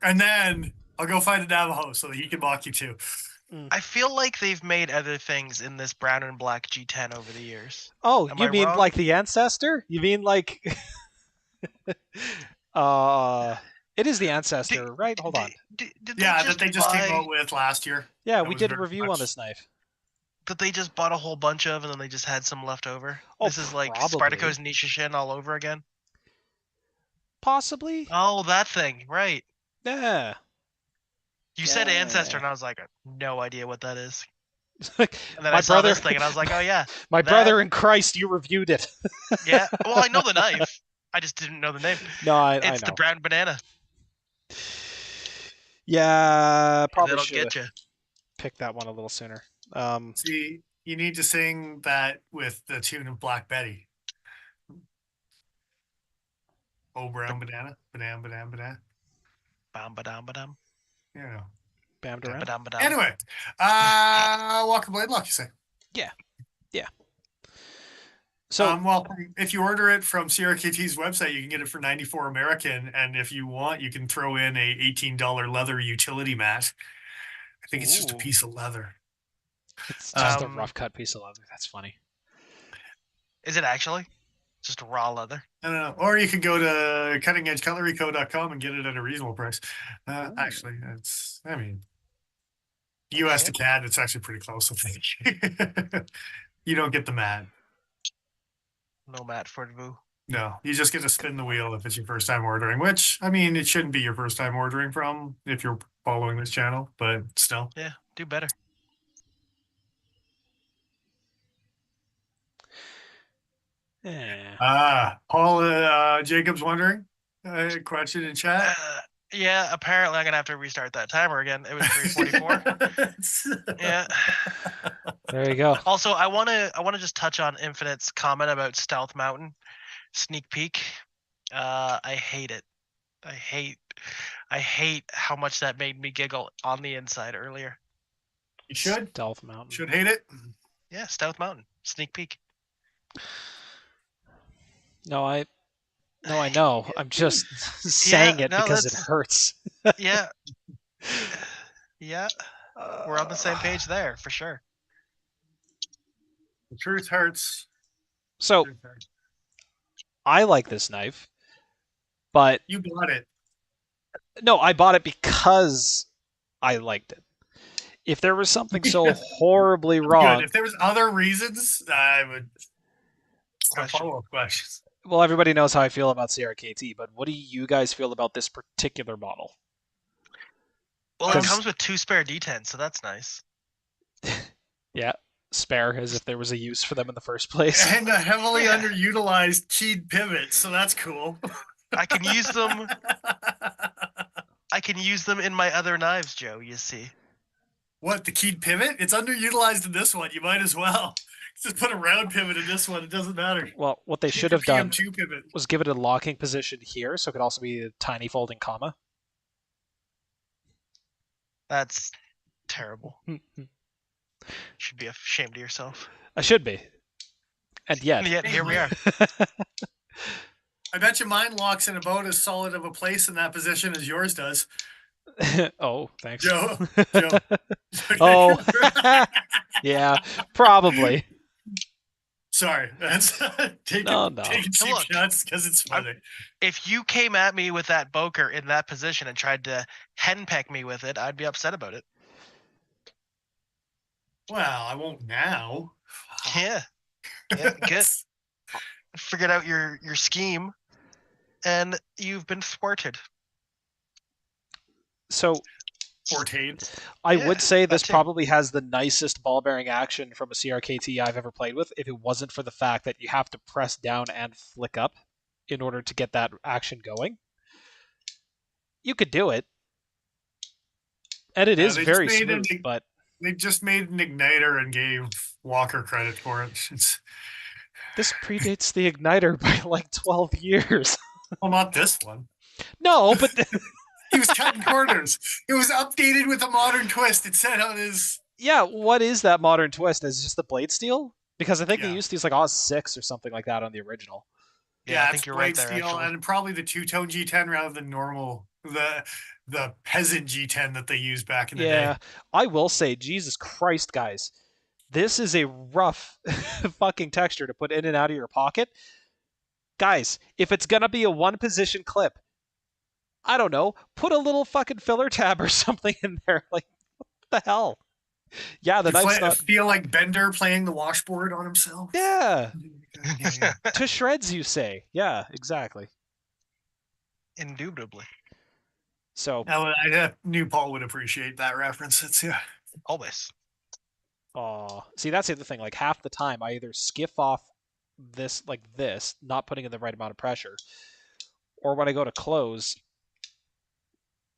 And then I'll go find a Navajo so that he can mock you too. I feel like they've made other things in this brown and black G10 over the years. Oh, Am you I mean wrong? like the ancestor? You mean like it is the ancestor, right? Hold on. Did Yeah, they that they just came buy- out with last year. Yeah, That we was did a very review on much- this knife. that they just bought a whole bunch of and then they just had some left over? Oh, This is like probably. Spartacus Nishishin all over again. Possibly. Oh, that thing, right? Yeah. You said ancestor, Yeah. and I was like, no idea what that is. Like, And then My I saw brother- this thing, and I was like, oh yeah, my that- brother in Christ, you reviewed it. yeah. Well, I know the knife. I just didn't know the name. No, I It's know. the brown banana. Yeah, probably That'll should get have you. picked that one a little sooner. See, you need to sing that with the tune of Black Betty. Oh, brown banana, banana, banana, banana. Bam ba-dam ba-dam. You know. Bammed around. Ba-dam ba-dam. Anyway, Walker Blade Lock, you say? So Well, if you order it from CRKT's website, you can get it for $94 American, and if you want, you can throw in a $18 leather utility mat. I think it's just a Ooh. piece of leather. it's just a Um, rough cut piece of leather. That's funny. Is it actually? Just raw leather. I don't know. Or you could go to cuttingedgecutleryco.com and get it at a reasonable price. Ooh. Actually, I mean, US to CAD, it's actually pretty close, I think. You don't get the mat. No Matt Fordvu. No, you just get to spin the wheel if it's your first time ordering, which, I mean, it shouldn't be your first time ordering from if you're following this channel, but still. Yeah, do better. Paul Jacobs wondering, question in chat. Yeah, apparently I'm gonna have to restart that timer again. It was 3:44. Yeah. There you go. Also, I wanna just touch on Infinite's comment about Stealth Mountain sneak peek. I hate it. I hate how much that made me giggle on the inside earlier. You should. Stealth Mountain. Should hate it. Yeah, Stealth Mountain sneak peek. No, I know. I'm just saying it no, because it that's- hurts. Yeah. Yeah, we're on the same page there for sure. The truth hurts. So Truth hurts. I like this knife, but You bought it. no, I bought it because I liked it. If there was something so horribly wrong, Good. If there was other reasons, I would have Question. follow-up questions. well, everybody knows how I feel about CRKT, but what do you guys feel about this particular model? Well, it 'Cause- comes with 2 spare D10s, so that's nice. Yeah, spare as if there was a use for them in the first place. And a heavily Yeah. underutilized keyed pivot, so that's cool. I can use them. I can use them in my other knives, Joe. You see. What, the keyed pivot? It's underutilized in this one. You might as well. Just put a round pivot in this one. It doesn't matter. Well, what they Keep should your have done PM2 pivot. was give it a locking position here, so it could also be a tiny folding comma. That's terrible. Should be ashamed of yourself. I should be. And yet. And yet here we are. I bet you mine locks in about as solid of a place in that position as yours does. Oh, thanks. Joe. Joe. Oh, yeah, probably. Sorry. That's taking No. cheap Look, shots because it's funny. If you came at me with that Boker in that position and tried to henpeck me with it, I'd be upset about it. Well, I won't now. Yeah. Yeah, good. Figured out your scheme, and you've been thwarted. So Fortade. I Yeah, would say that this too. probably has the nicest ball bearing action from a CRKT I've ever played with, if it wasn't for the fact that you have to press down and flick up in order to get that action going. You could do it. And it is they very just made smooth, but They just made an igniter and gave Walker credit for it. It's this predates the Igniter by like 12 years. well, not this one. No, but He was cutting corners. It was updated with a modern twist. It said on his. yeah, what is that modern twist? Is it just the blade steel? Because I think they Yeah. used to use like Oz 6 or something like that on the original. Yeah, I it's think you're right blade there. steel Actually. and probably the two-tone G10 rather than normal the peasant G10 that they used back in the Yeah, day. I will say, Jesus Christ, guys, this is a rough fucking texture to put in and out of your pocket. Guys, if it's gonna be a one position clip, I don't know, put a little fucking filler tab or something in there. Like, what the hell? Yeah, the knife's not. Feel like Bender playing the washboard on himself. Yeah, Yeah. to shreds, you say. Yeah, exactly. Indubitably. So, I knew Paul would appreciate that reference. It's yeah. Always. see, that's the other thing. Like, half the time, I either skiff off this, like this, not putting in the right amount of pressure, or when I go to close,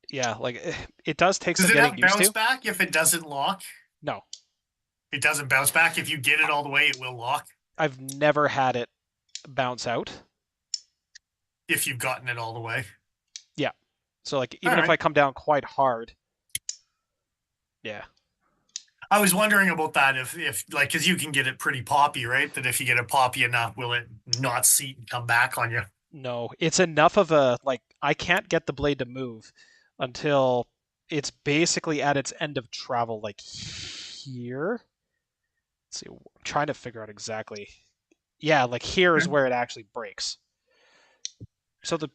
yeah, like it does take Does some it have getting used bounce to. back if it doesn't lock? No, It doesn't bounce back. If you get it all the way, it will lock. I've never had it bounce out. If you've gotten it all the way. So, like, even if Alright. I come down quite hard, yeah. I was wondering about that if like because you can get it pretty poppy, right? That if you get it poppy enough, will it not seat and come back on you? No, it's enough of a, like, I can't get the blade to move until it's basically at its end of travel, like here. Let's see, I'm trying to figure out exactly. Yeah, like here is Okay. where it actually breaks. So the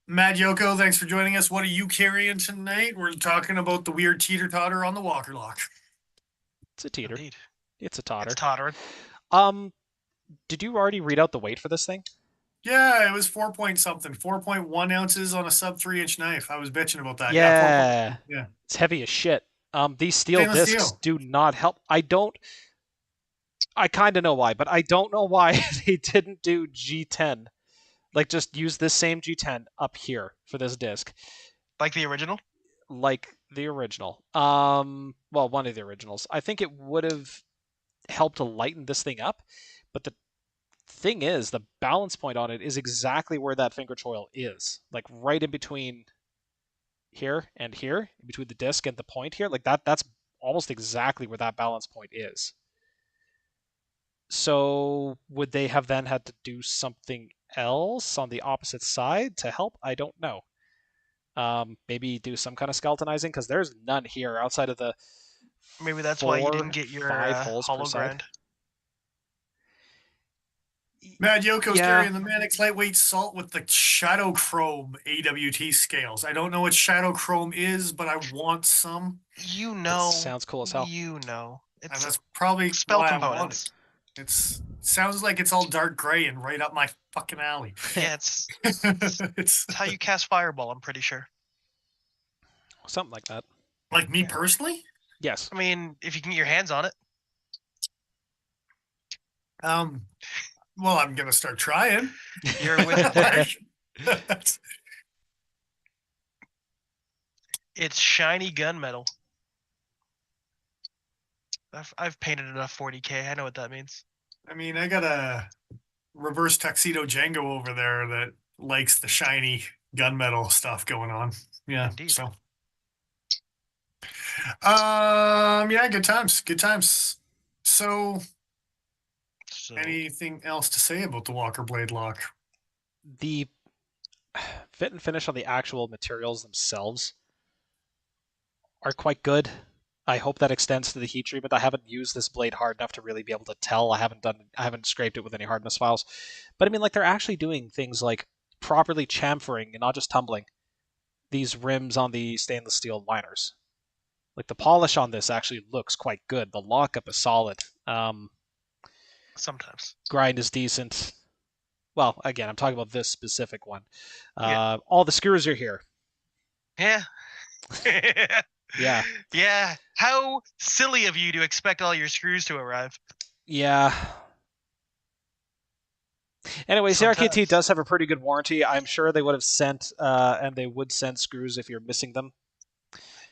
Mad Yoko, thanks for joining us. What are you carrying tonight? We're talking about the weird teeter totter on the Walker lock. it's a teeter. Indeed. It's a totter. It's tottering. Did you already read out the weight for this thing? Yeah, it was 4 point something, 4.1 ounces on a sub 3-inch knife. I was bitching about that. Yeah, 4 point. Yeah, Yeah, it's heavy as shit. These steel stainless discs steel. do not help. I kind of know why, but I don't know why they didn't do G10. Like, just use this same G10 up here for this disc, Like the original? like the original. Well, one of the originals. I think it would have helped to lighten this thing up, but the thing is, the balance point on it is exactly where that finger choil is, like right in between here and here, in between the disc and the point here. Like that's almost exactly where that balance point is. So would they have then had to do something else on the opposite side to help? I don't know. Maybe do some kind of skeletonizing because there's none here outside of the Maybe that's why you didn't four, get your five holes per hollow side. grind. Mad Yoko's Yeah, carrying the Mannix lightweight salt with the Shadow Chrome AWT scales. I don't know what Shadow Chrome is, but I want some. You that know. sounds cool as hell. You know. And It's that's probably spell why I want components. it. It sounds like it's all dark gray and right up my fucking alley. Yeah, it's It's how you cast Fireball, I'm pretty sure. Something like that. like me personally. Yes. I mean, if you can get your hands on it. Well, I'm gonna start trying. You're with It's shiny gunmetal. I've painted enough 40K. I know what that means. I mean, I got a reverse tuxedo Django over there that likes the shiny gunmetal stuff going on. Yeah. Indeed. So yeah, good times. Good times. So So anything else to say about the Walker Blade Lock? The fit and finish on the actual materials themselves are quite good. I hope that extends to the heat treatment. I haven't used this blade hard enough to really be able to tell. I haven't scraped it with any hardness files. But I mean, like, they're actually doing things like properly chamfering and not just tumbling these rims on the stainless steel liners. Like, the polish on this actually looks quite good. The lockup is solid. sometimes. Grind is decent. Well, again, I'm talking about this specific one. Yeah. All the screws are here. Yeah. Yeah. Yeah. How silly of you to expect all your screws to arrive. Yeah. Anyway, CRKT Sometimes. does have a pretty good warranty. I'm sure they would have sent, and they would send screws if you're missing them.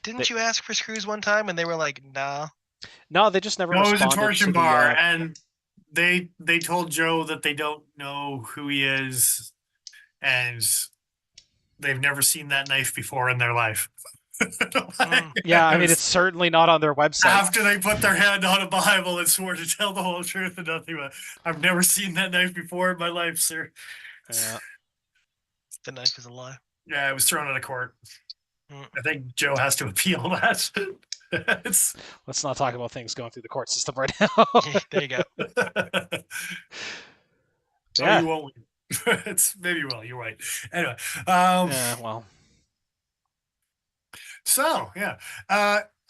Didn't you ask for screws one time and they were like, nah? No, they just never No, it was a responded torsion to bar, the. and they told Joe that they don't know who he is, and they've never seen that knife before in their life. Yeah, I It mean, was it's certainly not on their website. after they put their hand on a Bible and swore to tell the whole truth and nothing but. I've never seen that knife before in my life, sir. Yeah. The knife is a lie. Yeah, I was thrown out of court. Mm. I think Joe has to appeal that. It's Let's not talk about things going through the court system right now. There you go. So Yeah. you won't win. It's maybe well, you're right. Anyway, Yeah, well, so yeah.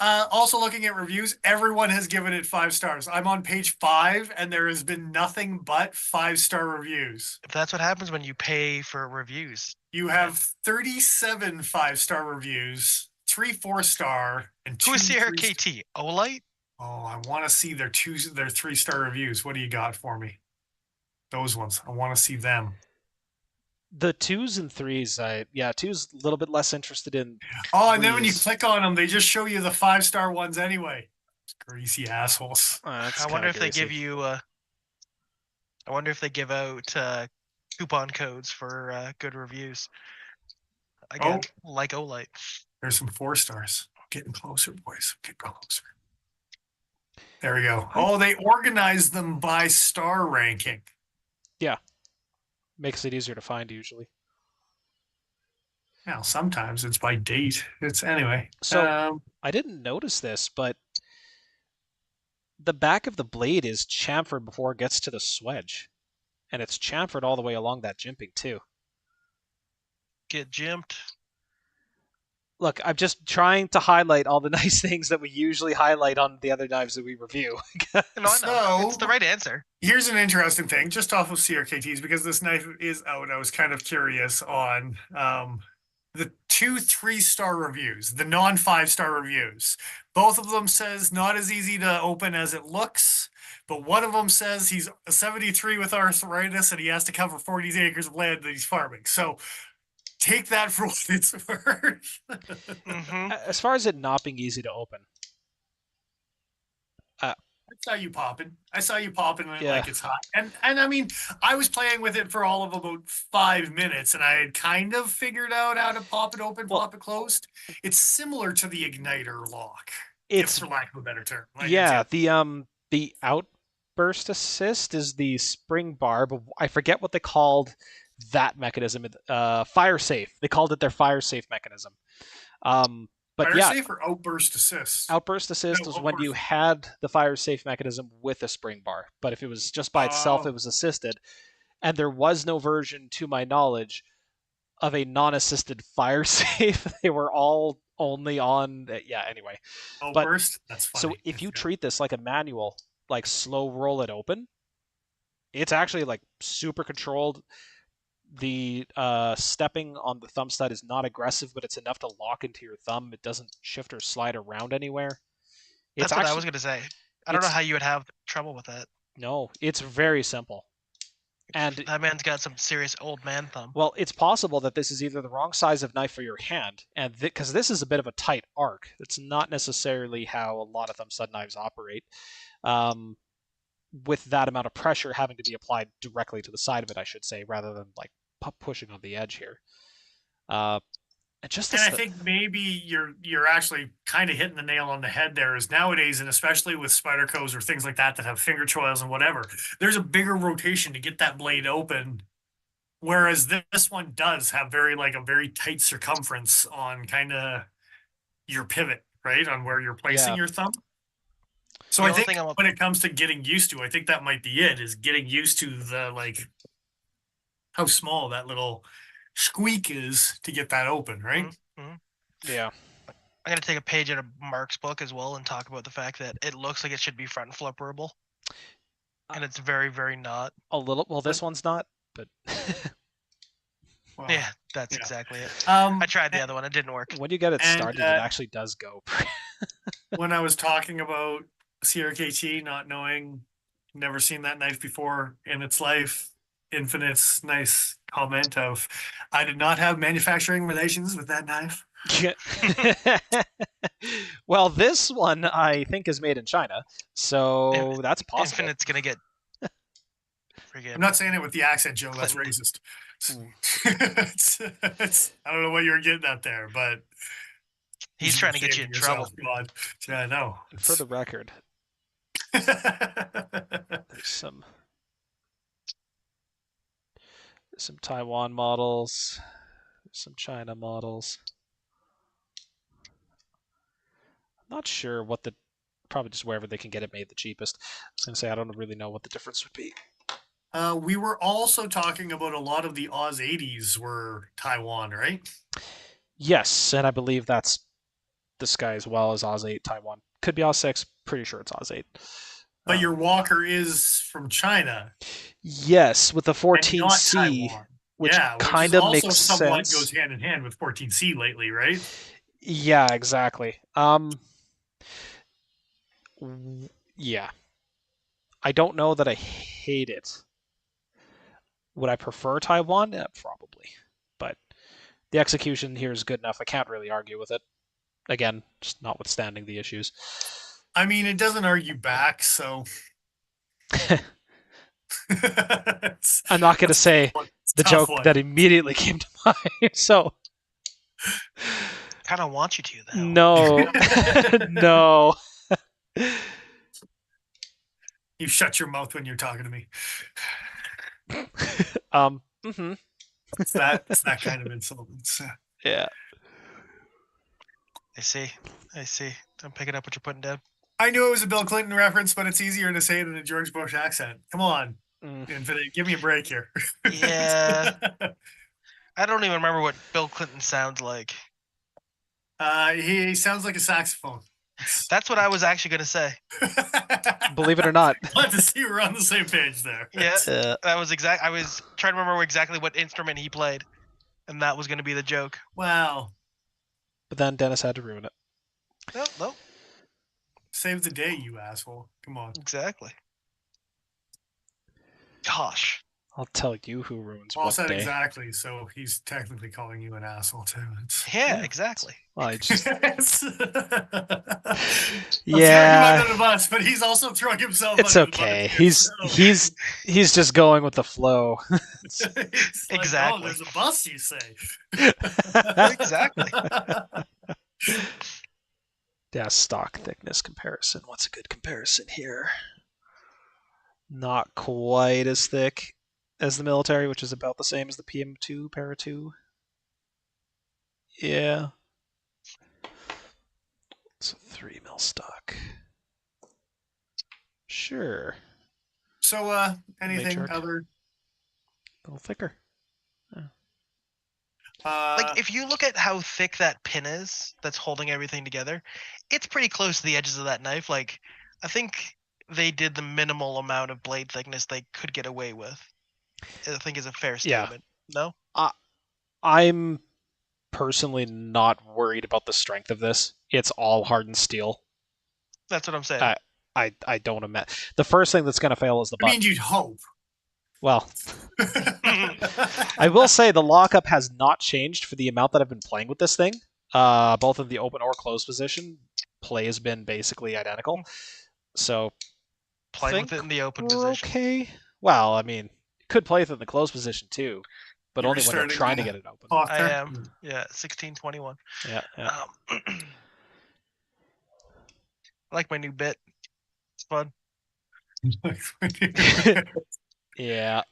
Also looking at reviews, everyone has given it 5 stars. I'm on page 5, and there has been nothing but 5-star reviews. If that's what happens when you pay for reviews. You have 37 5-star reviews, 3 4-star, and 2 Who is 3-star. CRKT? Olight? Oh, I want to see their 3-star reviews. What do you got for me? Those ones. I want to see them. the 2s and 3s, 2's a little bit less interested in. Oh, and then when you Threes. click on them, they just show you the 5-star ones anyway. Greasy assholes. That's I wonder if kinda they give greasy. you. I wonder if they give out coupon codes for good reviews. Again, like Olight. There's some 4-stars. Getting closer, boys. Get closer. There we go. Oh, they organized them by star ranking. Makes it easier to find usually. Now, sometimes it's by date. It's anyway. So I didn't notice this, but the back of the blade is chamfered before it gets to the swedge. And it's chamfered all the way along that jimping too. Get jimped. Look, I'm just trying to highlight all the nice things that we usually highlight on the other knives that we review. No, I know. So- It's the right answer. Here's an interesting thing, just off of CRKTs, because this knife is out. I was kind of curious on the 2 3-star reviews, the non 5-star reviews. Both of them says not as easy to open as it looks, but one of them says he's 73 with arthritis and he has to cover 40 acres of land that he's farming. So take that for what it's worth. Hmm. As far as it not being easy to open, I saw you popping when Yeah. like it's hot. And I mean, I was playing with it for all of about 5 minutes and I had kind of figured out how to pop it open, Well- pop it closed. It's similar to the igniter lock, it's for lack of a better term. Like, yeah. it's- The outburst assist is the spring bar, but I forget what they called that mechanism. Fire safe. They called it their fire safe mechanism. But fire yeah, safe or outburst assist? outburst assist No, was when you outburst. had the fire safe mechanism with a spring bar. But if it was just by itself, Oh. it was assisted. And there was no version, to my knowledge, of a non-assisted fire safe. They were all only on. Yeah. Anyway, Outburst? That's funny. so if you treat this like a manual, like slow roll it open, it's actually like super controlled. The stepping on the thumb stud is not aggressive, but it's enough to lock into your thumb. It doesn't shift or slide around anywhere. That's It's what I actually was gonna say. I don't know it's- how you would have trouble with that. no, it's very simple. And That man's got some serious old man thumb. well, it's possible that this is either the wrong size of knife for your hand, and because this is a bit of a tight arc, it's not necessarily how a lot of thumb stud knives operate. With that amount of pressure having to be applied directly to the side of it, I should say, rather than like pushing on the edge here. And just And I this, think maybe you're actually kind of hitting the nail on the head there is nowadays, and especially with Spydercos or things like that that have finger choils and whatever, there's a bigger rotation to get that blade open. Whereas this one does have a very tight circumference on kind of your pivot, right? On where you're placing Yeah. your thumb. So The I only think thing I'm- when it comes to getting used to, I think that might be it, is getting used to the how small that little squeak is to get that open, right? Mhm. yeah, I'm gonna take a page out of Mark's book as well and talk about the fact that it looks like it should be front flipperable, and it's very, very not. a little. Well, this one's not, but Wow. Yeah, that's yeah. exactly it. Um, I tried the other one; it didn't work. when you get it And, started, it actually does go. when I was talking about CRKT, not knowing, never seen that knife before in its life, Infinite's nice comment of, I did not have manufacturing relations with that knife. Well, this one I think is made in China, so that's possible. Infinite's gonna get. Friggin' I'm not saying it with the accent, Joe. That's Clinton. racist. Mm. I don't know what you were getting at there, but He's trying to get you in trouble. God. Yeah, I know. For the record, there's some Taiwan models, some China models. I'm not sure what the probably just wherever they can get it made the cheapest. I was gonna say I don't really know what the difference would be. We were also talking about a lot of the Oz 80s were Taiwan, right? Yes, and I believe that's this guy as well as Oz 8 Taiwan. Could be Oz 6. Pretty sure it's Oz 8. But your Walker is from China. Yes, with the and not 14C, Taiwan. which yeah, kind is of also makes somewhat sense. goes hand in hand with 14C lately, right? Yeah, exactly. Yeah. I don't know that I hate it. Would I prefer Taiwan? Yeah, probably. But the execution here is good enough. I can't really argue with it. Again, just notwithstanding the issues. I mean, it doesn't argue back, so. It's- I'm not going to say it's a the tough joke one. that immediately came to mind. So, Kind of want you to though. no. No. You shut your mouth when you're talking to me. Mhm. It's that kind of insult. Yeah. I see. I'm picking up what you're putting down. I knew it was a Bill Clinton reference, but it's easier to say it in a George Bush accent. Come on, Mm. Infinite, give me a break here. Yeah. I don't even remember what Bill Clinton sounds like. He sounds like a saxophone. That's what I was actually gonna say. Believe it or not. Glad to see we're on the same page there. Yeah, Uh, that was exact. I was trying to remember exactly what instrument he played, and that was gonna be the joke. Wow. but then Dennis had to ruin it. No, Save the day, you asshole. Come on. exactly. Gosh. I'll tell you who ruins Well what said day. exactly. So he's technically calling you an asshole too. It's... Yeah, exactly. Well, I just Yes. yeah. Under the bus, but he's also throwing himself. It's under okay. The bus too, so. He's just going with the flow. It's like, Exactly. oh, there's a bus, you say. Exactly. Yeah, stock thickness comparison. What's a good comparison here? Not quite as thick as the military, which is about the same as the PM2 Para 2. Yeah. So 3 mil stock. Sure. So, anything Matriarch. other? A little thicker. Like if you look at how thick that pin is that's holding everything together, it's pretty close to the edges of that knife. Like I think they did the minimal amount of blade thickness they could get away with. I think is a fair Yeah. statement. No? I'm personally not worried about the strength of this. It's all hardened steel. That's what I'm saying. I don't imagine. The first thing that's going to fail is the I butt. mean, you'd hope. Well, I will say the lockup has not changed for the amount that I've been playing with this thing. Both in the open or closed position, play has been basically identical. So Play with think it in the open we're position. okay. Well, I mean, you could play with it in the closed position too, but You're only when you're restarting trying to the get it open. clock I there? am. Yeah, 1621. Yeah, yeah. I like my new bit. It's fun. Yeah.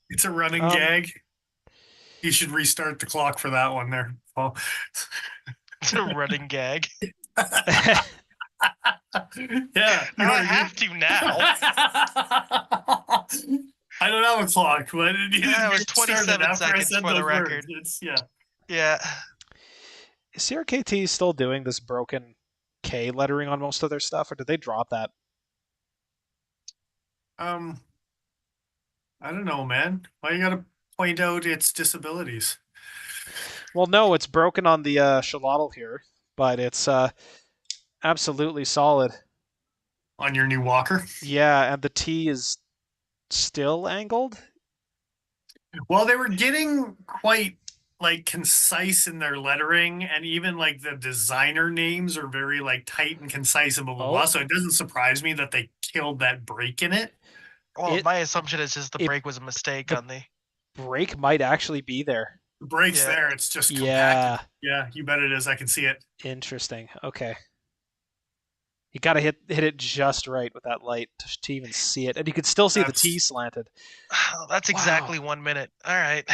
It's a running Um, gag. You should restart the clock for that one there, Paul. It's a running gag. Yeah. You I have to now. I don't have a clock, but it needed Yeah, it to be was 27 restarted after I seconds said for the those record. words. It's, yeah. Yeah. Is CRKT still doing this broken K lettering on most of their stuff, or did they drop that? I don't know, man. Why you gotta point out its disabilities? Well, no, it's broken on the Shalotl here, but it's absolutely solid. On your new walker? Yeah, and the T is still angled. Well, they were getting quite like concise in their lettering, and even like the designer names are very like tight and concise and blah blah Oh. blah. So it doesn't surprise me that they killed that break in it. Well, It- my assumption is just the it- break was a mistake the- on the. Break might actually be there. The break's Yeah. there, it's just compacted. Yeah, Yeah, you bet it is. I can see it. interesting. Okay. You gotta hit it just right with that light to even see it, and you can still see the That's- T slanted. That's exactly 1 minute. All right.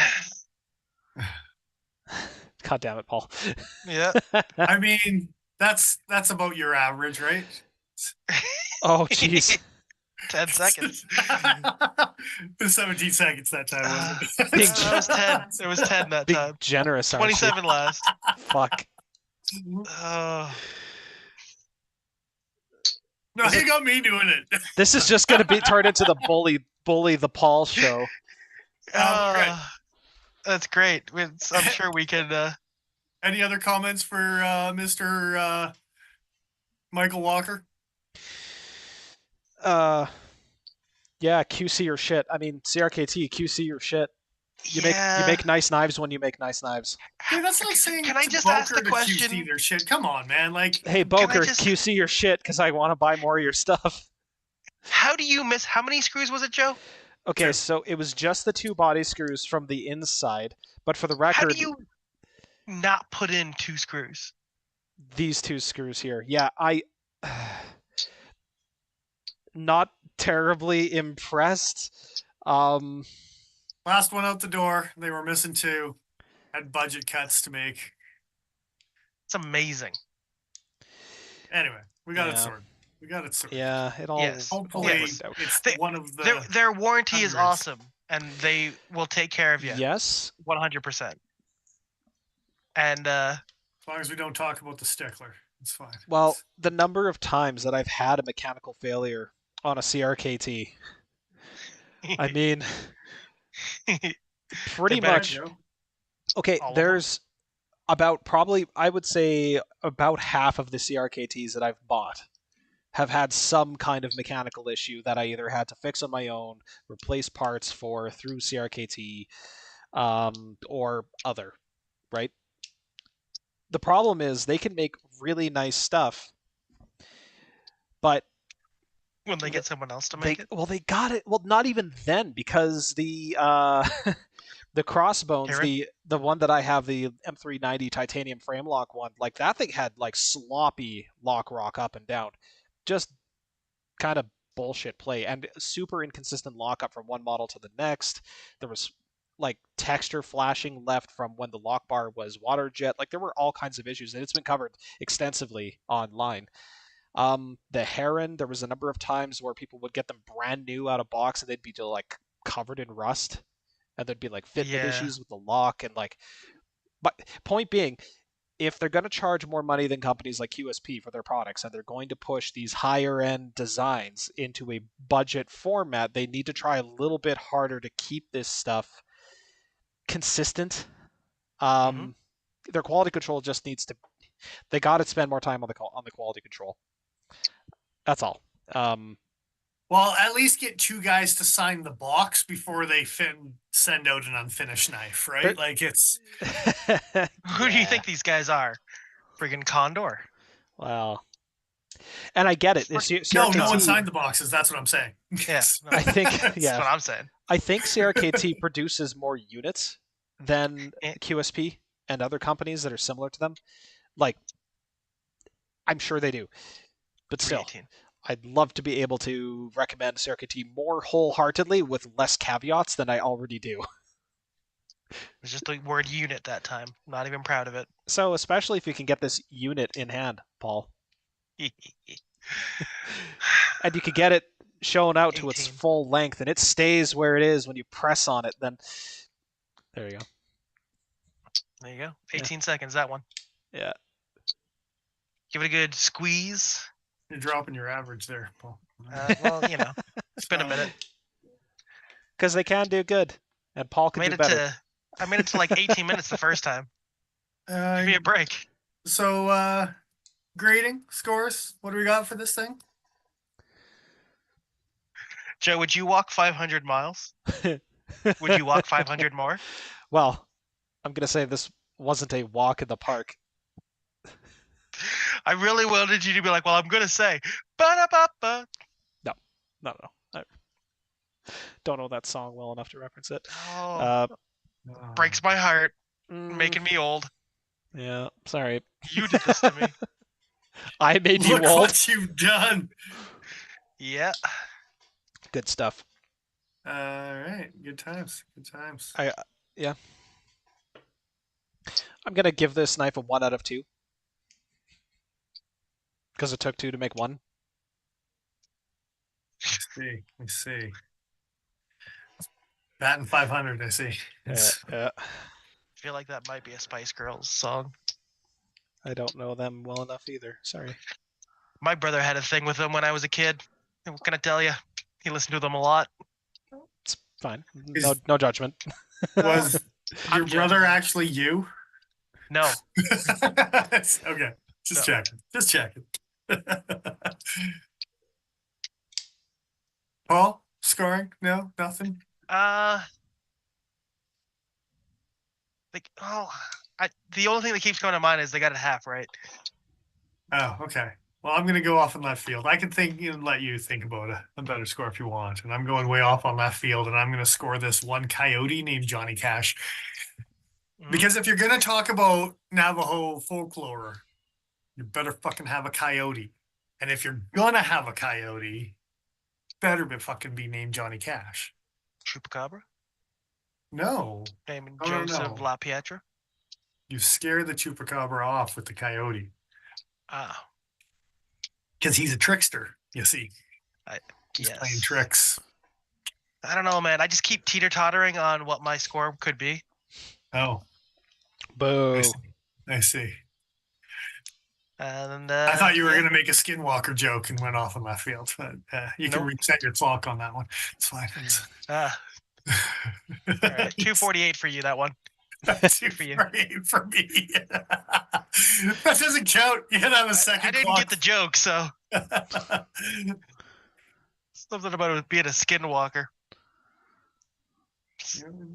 God damn it, Paul. Yeah. I mean, that's about your average, right? Oh, jeez. 10 seconds. 17 seconds that time, wasn't it? Big That was 10. It was 10 that Big time. generous, aren't you? 27 last. Fuck. Oh. No, you got me doing it. This is just gonna be turned into the bully the Paul show. Right. That's great. I'm sure we can. Any other comments for Mr. Michael Walker? Yeah, QC your shit. I mean, CRKT, QC your shit. You yeah. make nice knives when you make nice knives. Dude, that's like saying Can I to just ask Boker the to QC question? their shit. Come on, man. Like, Hey, I Boker, just- QC your shit because I want to buy more of your stuff. How do you miss? How many screws was it, Joe? Okay, Two. so it was just the 2 body screws from the inside, but for the How record, do you not put in 2 screws? these 2 screws here. Yeah, I not terribly impressed. last one out the door. They were missing 2. Had budget cuts to make. It's amazing. Anyway, we got it Yeah. sorted. We got it sorted. Yeah, it all Yes. Hopefully, worked out. it's They- one of the. Their warranty is hundreds. awesome, and they will take care of you Yes. 100%. And As long as we don't talk about the stickler, it's fine. Well, the number of times that I've had a mechanical failure on a CRKT, I mean, pretty better- much. Joe. Okay, All of them? there's about probably, I would say, about half of the CRKTs that I've bought have had some kind of mechanical issue that I either had to fix on my own, replace parts for through CRKT, or other, right? The problem is they can make really nice stuff, but when they get someone else to they make it. well they got it. Well, not even then, because the the Crossbones, Heron? the one that I have, the M390 titanium frame lock one, like that thing had like sloppy lock rock up and down, just kind of bullshit play, and super inconsistent lockup from one model to the next. There was like texture flashing left from when the lock bar was water jet. Like there were all kinds of issues, and it's been covered extensively online. The Heron, there was a number of times where people would get them brand new out of box, and they'd be like covered in rust, and there'd be like fitment Yeah. issues with the lock, and like. But point being, if they're going to charge more money than companies like QSP for their products, and they're going to push these higher end designs into a budget format, they need to try a little bit harder to keep this stuff consistent. Their quality control just needs to. They got to spend more time on the quality control. That's all. Well, at least get two guys to sign the box before they send out an unfinished knife, right? They're- Like it's Who do you Yeah. think these guys are? Friggin' Condor. Well, and I get it. no CRKT, one signed the boxes. That's what I'm saying. Yeah. I think, That's yeah, what I'm saying. I think CRKT produces more units than Eh. QSP and other companies that are similar to them. Like, I'm sure they do, but still, 318. I'd love to be able to recommend CRKT more wholeheartedly with less caveats than I already do. It's just the word unit that time. Not even proud of it. So, especially if you can get this unit in hand, Paul, and you could get it shown out to its 18. full length, and it stays where it is when you press on it, then there you go. There you go. 18 seconds, that one. Yeah. Give it a good squeeze. You're dropping your average there, Paul. Well, you know, it's been a minute. Because they can do good, and Paul can do better. I made it to like 18 minutes the first time. Give me a break. So grading scores. What do we got for this thing? Joe, would you walk 500 miles? Would you walk 500 more? Well, I'm going to say this wasn't a walk in the park. I really wanted you to be like, well, I'm going to say, ba-da-ba-ba. No. I don't know that song well enough to reference it. Oh, breaks my heart, Mm, making me old. Yeah, sorry. You did this to me. I made you Look old. what you've done. Yeah. Good stuff. All right, good times. Good times. I'm going to give this knife a 1 out of 2. Because it took 2 to make 1. I see. Batting 500. I see. Yeah. I feel like that might be a Spice Girls song. I don't know them well enough either. Sorry. My brother had a thing with them when I was a kid. What can I tell you? He listened to them a lot. It's fine. Is- No judgment. Was I'm your brother joking. actually you? No. Okay, just No. checking. Just checking. Paul, scoring? No, nothing. The only thing that keeps coming to mind is they got it half right. Oh, okay. Well, I'm going to go off in left field. I can think and let you think about a better score if you want. And I'm going way off on left field, and I'm going to score this one coyote named Johnny Cash. Mhm. Because if you're going to talk about Navajo folklore, you better fucking have a coyote. And if you're going to have a coyote, better be named Johnny Cash. Chupacabra? No, Named Oh, no, Joseph no. La Pietra? you scare the chupacabra off with the coyote. Ah, Because he's a trickster, you see. He's yes. playing tricks. I don't know, man. I just keep teeter-tottering on what my score could be. Oh, Boo. I see. And I thought you were yeah. going to make a Skinwalker joke and went off in left field, but you can Nope. reset your clock on that one. It's fine. All right, 248 for you. That one. Two for you. for me. That doesn't count. You gotta have a second I didn't clock. get the joke, so something about it being a skinwalker.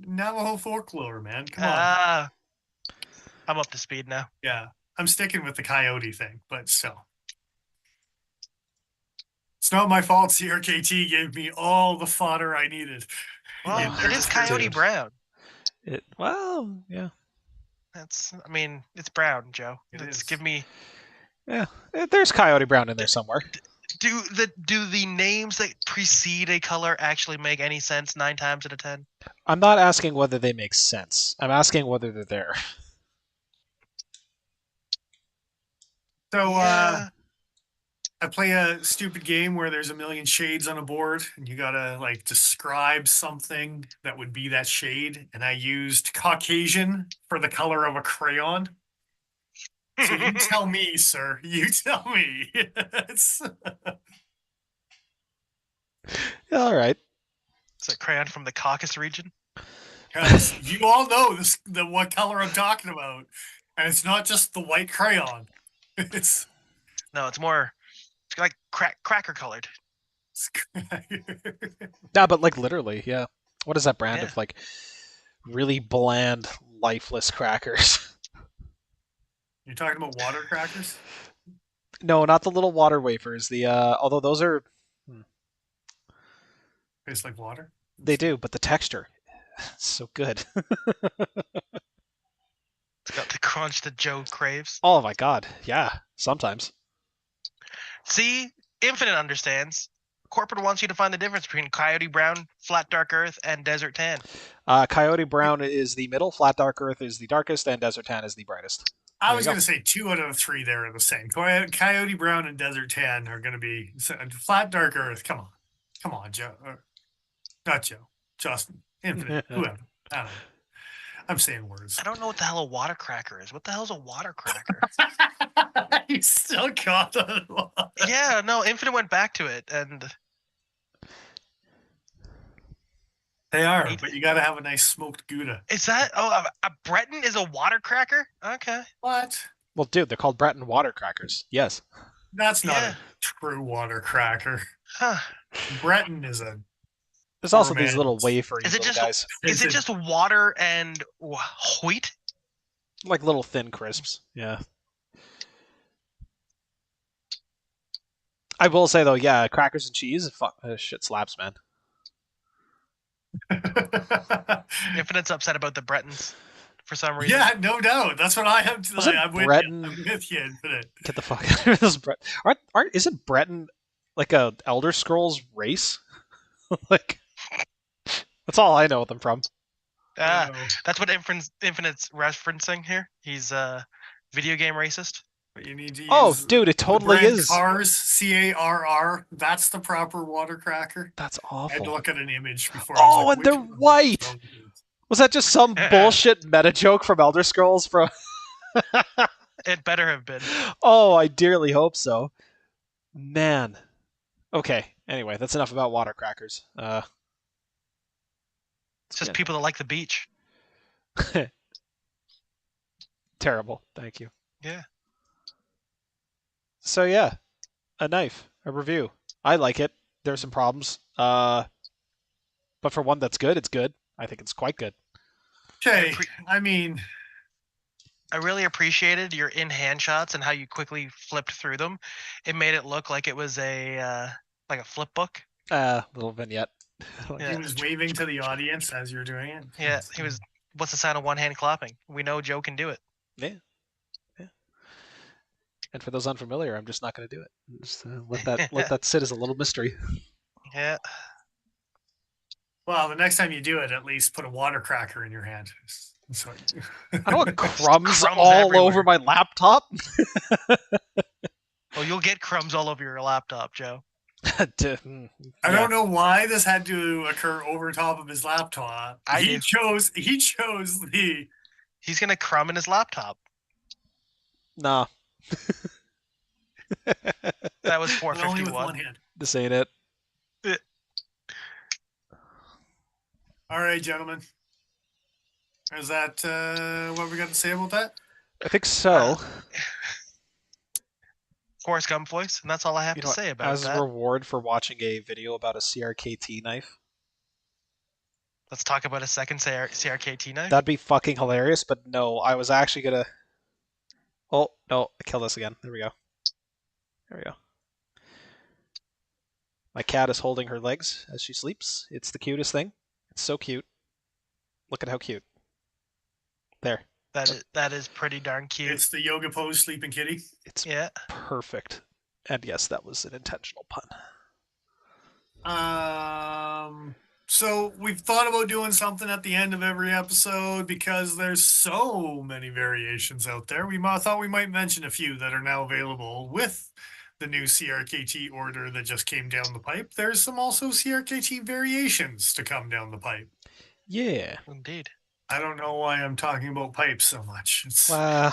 Navajo folklore, man. Come on. I'm up to speed now. Yeah, I'm sticking with the coyote thing, but still. It's not my fault CRKT gave me all the fodder I needed. Well, in their it is Coyote description. Brown. Well, yeah. I mean, it's brown, Joe. It Give is. me. Yeah, there's Coyote Brown in there somewhere. Do the names that precede a color actually make any sense 9 times out of 10? I'm not asking whether they make sense. I'm asking whether they're there. So, Yeah. I play a stupid game where there's a million shades on a board and you gotta like describe something that would be that shade. And I used Caucasian for the color of a crayon. So you tell me, sir. You tell me. All right. It's a crayon from the Caucasus region. Because you all know what color I'm talking about. And it's not just the white crayon. It's It's more like cracker colored. Yeah, but like literally, yeah. What is that brand Yeah. of like really bland, lifeless crackers? You're talking about water crackers? No, not the little water wafers. The although those are Tastes like water? they do, but the texture so good. It's got the crunch that Joe craves. Oh my god, yeah. Sometimes. See, Infinite understands. Corporate wants you to find the difference between Coyote Brown, Flat Dark Earth, and Desert Tan. Coyote Brown is the middle, Flat Dark Earth is the darkest, and Desert Tan is the brightest. I There was you go. going to say 2 out of 3 there are the same. Coyote Brown and Desert Tan are going to be Flat Dark Earth. Come on. Come on, Joe. Not Joe. Justin. Infinite. Whoever. I don't know. I'm saying words. I don't know what the hell a water cracker is. What the hell's a water cracker? You still got that one. Yeah, no, Infinite went back to it, and They are, but you got to have a nice smoked Gouda. is that a Breton is a water cracker? Okay. What? Well, dude, they're called Breton water crackers. Yes. That's not Yeah. a true water cracker. Huh. Breton is a. There's also Poor these little man's. wafery Is it little just- guys, Is it just water and wheat? like little thin crisps. Yeah. I will say though, yeah, crackers and cheese, fuck, shit slaps, man. Infinite's upset about the Bretons for some reason. Yeah, no doubt. That's what I have to. Wasn't I'm with Breton- you. I'm with you, Infinite. Get the fuck out of this. Isn't Breton like a Elder Scrolls race? Like, that's all I know them from. Ah, Oh, that's what Infinite's referencing here. He's a video game racist. but you need to use Oh, dude, it the totally brand is. Cars, CARR. That's the proper water cracker. That's I had to awful. look at an image before. Oh, I was like, and they're which one? white. Was that just some bullshit meta joke from Elder Scrolls? From It better have been. oh, I dearly hope so. Man. Okay. Anyway, that's enough about water crackers. It's just people that like the beach. Terrible. Thank you. Yeah. So yeah, a knife, a review. I like it. There's some problems. But for one that's good, it's good. I think it's quite good. Okay, I mean, I really appreciated your in-hand shots and how you quickly flipped through them. It made it look like it was a flip book. Little vignette. Yeah. he was waving to the audience as you're doing it. Yeah, he was. What's the sound of one hand clapping? We know Joe can do it. Yeah. And for those unfamiliar, I'm just not going to do it. Just let that sit as a little mystery. Yeah. Well, the next time you do it, at least put a water cracker in your hand. So, I don't want crumbs Crumbs all everywhere. over my laptop. Well, you'll get crumbs all over your laptop, Joe. I don't know why this had to occur over top of his laptop. I he do. chose the He's gonna crumb in his laptop. Nah. That was But only with 451. one hand. This ain't it. All right, gentlemen. Is that what we got to say about that? I think so. Forrest Gump voice, and that's all I have You to know, say about as a that. reward for watching a video about a CRKT knife, Let's talk about a second CRKT knife. that'd be fucking hilarious. But no, I was actually gonna. Oh no, I killed this again. There we go. There we go. My cat is holding her legs as she sleeps. It's the cutest thing. It's so cute. Look at how cute. There. That is pretty darn cute. It's the yoga pose sleeping kitty. It's Yeah. perfect. And yes, that was an intentional pun. So we've thought about doing something at the end of every episode because there's so many variations out there. We thought we might mention a few that are now available with the new CRKT order that just came down the pipe. There's some also CRKT variations to come down the pipe. Yeah. Indeed. I don't know why I'm talking about pipes so much. It's Wow.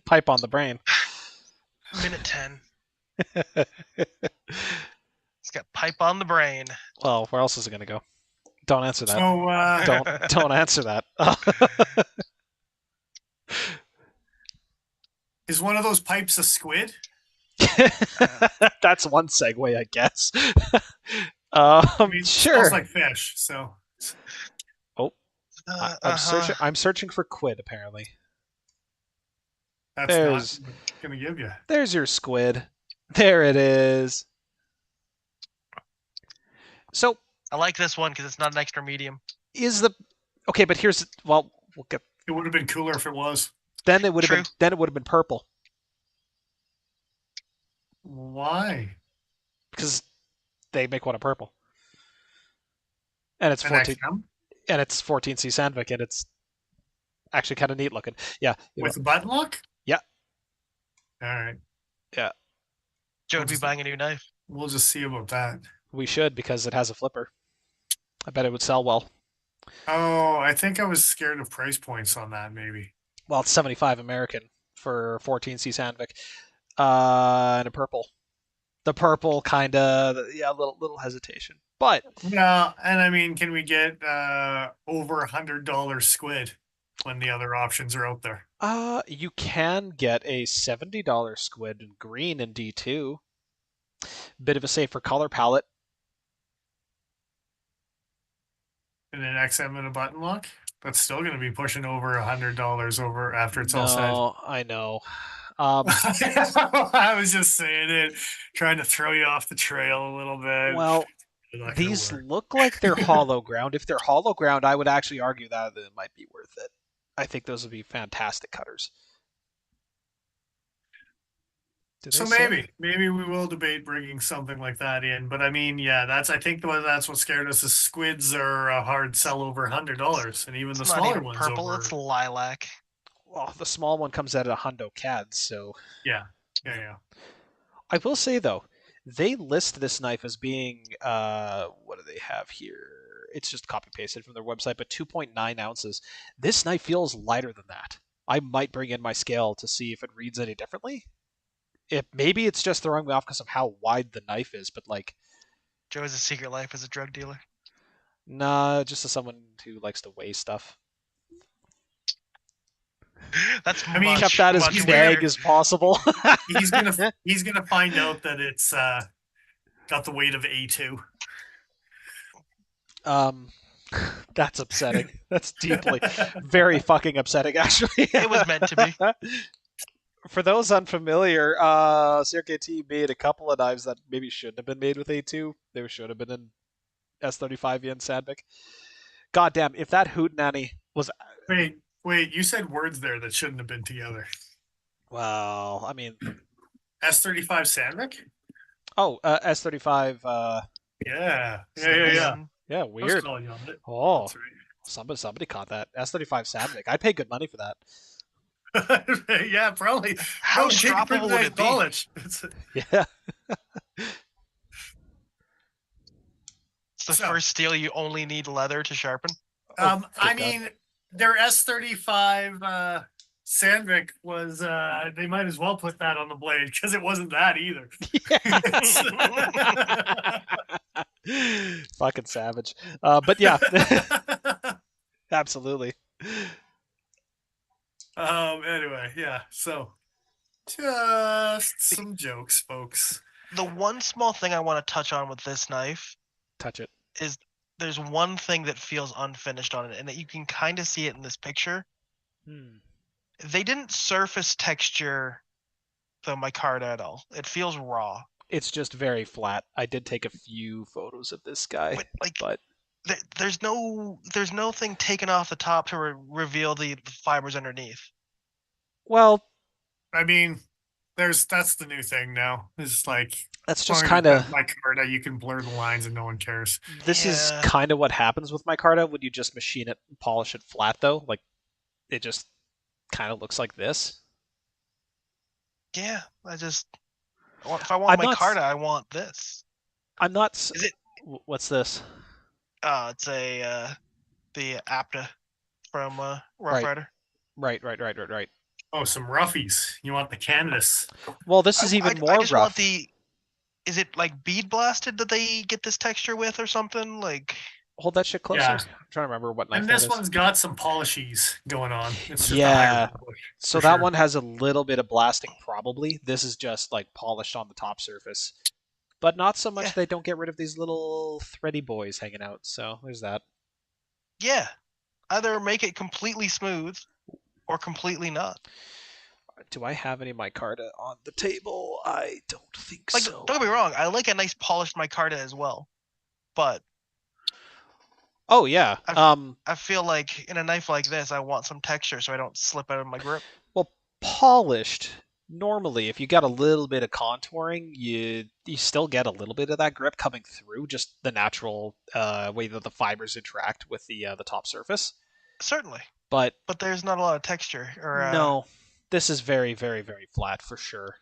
Pipe on the brain. Minute 10. It's got pipe on the brain. Well, where else is it going to go? Don't answer that. so Don't answer that. is one of those pipes a squid? That's one segue, I guess. I mean, it sure. smells like fish, so I'm searching for quid. Apparently, that's not gonna give you. There's your squid. There it is. So I like this one because it's not an extra medium. Okay? But we'll get. It would have been cooler if it was. Then it would have been purple. Why? Because they make one of purple, and it's 14. And it's 14C Sandvik, and it's actually kind of neat looking. Yeah. With a button lock? Yeah. All right. Yeah. Joe would be buying a new knife. We'll just see about that. We should, because it has a flipper. I bet it would sell well. Oh, I think I was scared of price points on that, maybe. Well, it's 75 American for 14C Sandvik. And a purple. The purple kind of, little hesitation. But yeah, and I mean, can we get over $100 squid when the other options are out there? You can get a $70 squid in green in D2. Bit of a safer color palette. And an XM and a button lock? That's still going to be pushing over $100 over after it's all said. No, I know. I was just saying it, trying to throw you off the trail a little bit. Well, these look like they're hollow ground. If they're hollow ground, I would actually argue that it might be worth it. I think those would be fantastic cutters. So maybe we will debate bringing something like that in. But I mean, yeah, I think that's what scared us. Is squids are a hard sell over $100, and even It's the not smaller even ones. Purple, it's lilac. Well, the small one comes out at $100 CAD, so yeah. I will say though, they list this knife as being what do they have here? It's just copy pasted from their website, but 2.9 ounces. This knife feels lighter than that. I might bring in my scale to see if it reads any differently. Maybe it's just throwing me off because of how wide the knife is, but like, Joe has a secret life as a drug dealer. Nah, just as someone who likes to weigh stuff. That's kept that as vague as possible. he's gonna find out that it's got the weight of A2. That's upsetting. That's deeply, very fucking upsetting, actually. It was meant to be. For those unfamiliar, CRKT made a couple of knives that maybe shouldn't have been made with A2. They should have been in S35 yen Sandvik. Goddamn, if that hootenanny was... Wait, you said words there that shouldn't have been together. Well, I mean... S35 Sandvik? Oh, S35... Yeah. Yeah, weird. Oh, right. Somebody caught that. S35 Sandvik. I'd pay good money for that. Yeah, probably. How stroppable would it be? Yeah. It's the first steel you only need leather to sharpen. I mean, they're S35 Sandvik was, they might as well put that on the blade because it wasn't that either. Fucking savage. But yeah, absolutely. Anyway, yeah. So just some jokes, folks. The one small thing I want to touch on with this knife Touch it. is there's one thing that feels unfinished on it, and that you can kind of see it in this picture. They didn't surface texture the micarta at all. It feels raw. It's just very flat. I did take a few photos of this guy, But like, but there's no thing taken off the top to reveal the fibers underneath. well, I mean, that's the new thing now. It's like that's as long just as kind it of says micarta, you can blur the lines and no one cares. this is Yeah. kind of what happens with micarta when you just machine it and polish it flat though. Like it just kind of looks like this. Yeah, if I want I'm not micarta, I want this. I'm not Is it? What's this? It's the Apta from Rough Right. Rider. Right. Oh, some roughies. You want the canvas? Well, this is even more I just rough. want is it like bead blasted that they get this texture with or something? Like, Hold that shit closer. Yeah. I'm trying to remember what knife And that this is. one's got some polishies going on. It's just a Yeah. higher polish, So for that sure. one has a little bit of blasting probably. This is just like polished on the top surface. But not so much Yeah. they don't get rid of these little thready boys hanging out. So there's that. yeah, either make it completely smooth or completely not. Do I have any micarta on the table? I don't think Like, so. don't get me wrong, I like a nice polished micarta as well, but Oh yeah. I feel like in a knife like this, I want some texture so I don't slip out of my grip. Well, polished. Normally, if you got a little bit of contouring, you still get a little bit of that grip coming through, just the natural way that the fibers interact with the top surface. Certainly, But there's not a lot of texture. Or no, this is very, very, very flat for sure.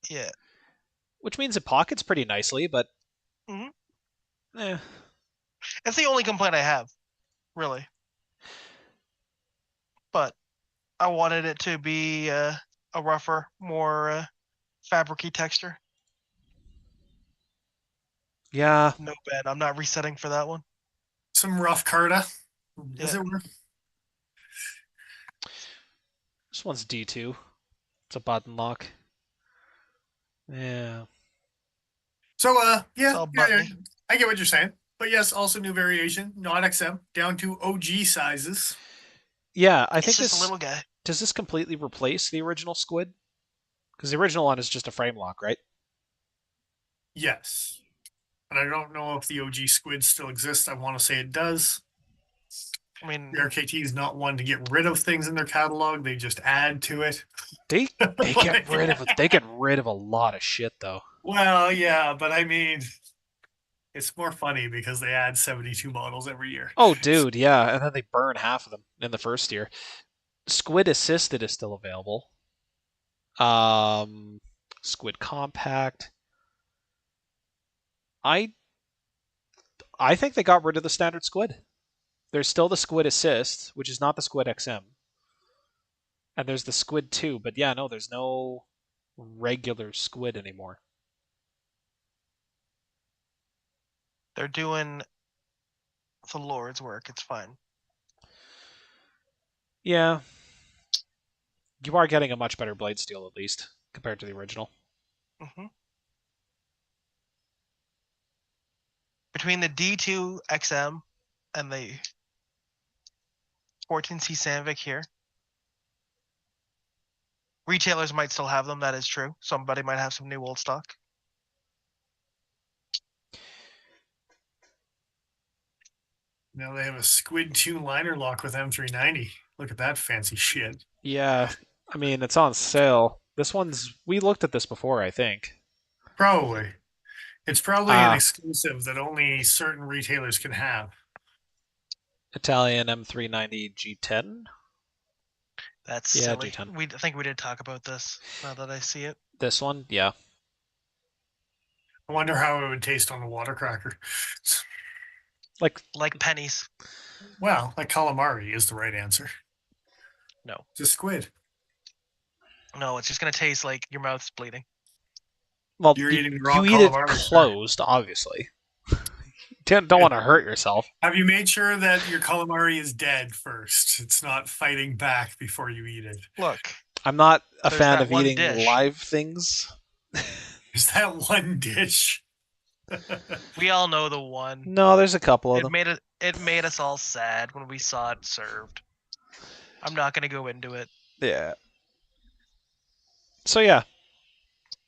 yeah, Which means it pockets pretty nicely, but Mhm. eh. It's the only complaint I have, really. But I wanted it to be a rougher, more fabricy texture. Yeah. No bad. I'm not resetting for that one. Some rough carta. Is Yeah. it worth? This one's D2. It's a button lock. Yeah. So, It's yeah, all yeah, buttony. I get what you're saying. But yes, also new variation, not XM, down to OG sizes. Yeah, I It's think just this a little guy. does this completely replace the original squid? Because the original one is just a frame lock, right? Yes. And I don't know if the OG squid still exists. I want to say it does. I mean, CRKT is not one to get rid of things in their catalog. They just add to it. They get rid of they get rid of a lot of shit though. Well, yeah, but I mean, it's more funny because they add 72 models every year. Oh, dude, yeah, and then they burn half of them in the first year. Squid Assisted is still available. Squid Compact. I think they got rid of the standard squid. There's still the Squid Assist, which is not the Squid XM. And there's the Squid 2, but yeah, no, there's no regular squid anymore. they're doing the Lord's work. It's fine. Yeah. You are getting a much better blade steel, at least, compared to the original. hmm Between the D2 XM and the 14C Sandvik here, retailers might still have them. That is true. Somebody might have some new old stock. Now they have a Squid 2 liner lock with M390. Look at that fancy shit. Yeah, I mean, it's on sale. This one's... We looked at this before, I think. Probably. It's probably an exclusive that only certain retailers can have. Italian M390 G10? That's Yeah, silly. G10. I think we did talk about this now that I see it. This one? Yeah. I wonder how it would taste on the water cracker. Like pennies. Well, like calamari is the right answer. No. It's a squid. No, it's just gonna taste like your mouth's bleeding. Well, You're you, eating raw you eat it calamari, sir. closed, obviously. Don't want to hurt yourself. Have you made sure that your calamari is dead first? It's not fighting back before you eat it. Look, I'm not a There's fan that of one eating dish. live things. Is that one dish? we all know the one. No, there's a couple of It them. made us all sad when we saw it served. I'm not gonna go into it. Yeah. So yeah,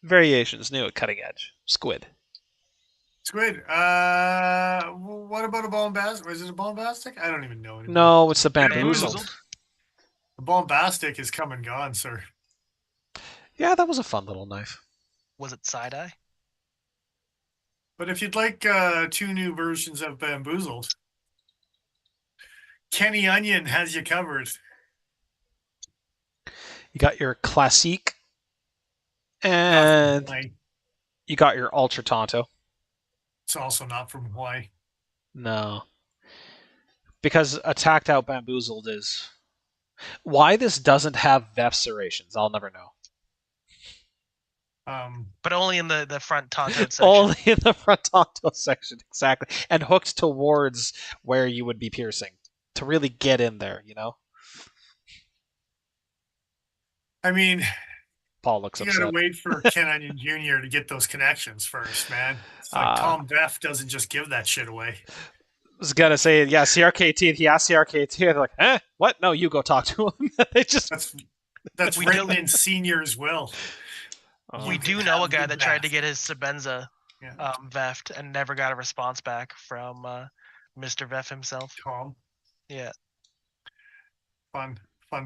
variations new at cutting edge. Squid. Squid. What about a bombastic? Is it a bombastic? I don't even know anymore. No, it's the Bamboozled. bamboozled. The bombastic is come and gone, sir. Yeah, that was a fun little knife. Was it side eye? But if you'd like 2 new versions of bamboozled, Kenny Onion has you covered. You got your classique, Not from and Hawaii. you got your ultra tonto. It's also not from Hawaii. No, because a tacked out bamboozled is why this doesn't have VEF serrations. I'll never know. But only in the front tonto section. Only in the front tonto section, exactly, and hooked towards where you would be piercing to really get in there. You know. I mean, Paul looks you upset. gotta wait for Ken Onion Jr. to get those connections first, man. It's like Tom Veff doesn't just give that shit away. I was gonna say, yeah, CRKT. He asked CRKT, they're like, "Eh, what? No, you go talk to him." They just That's written in Senior's will. We You do can know a have guy the that tried to Veff. get his Sebenza Yeah. veft and never got a response back from Mr. Veff himself. Tom. Yeah, Fun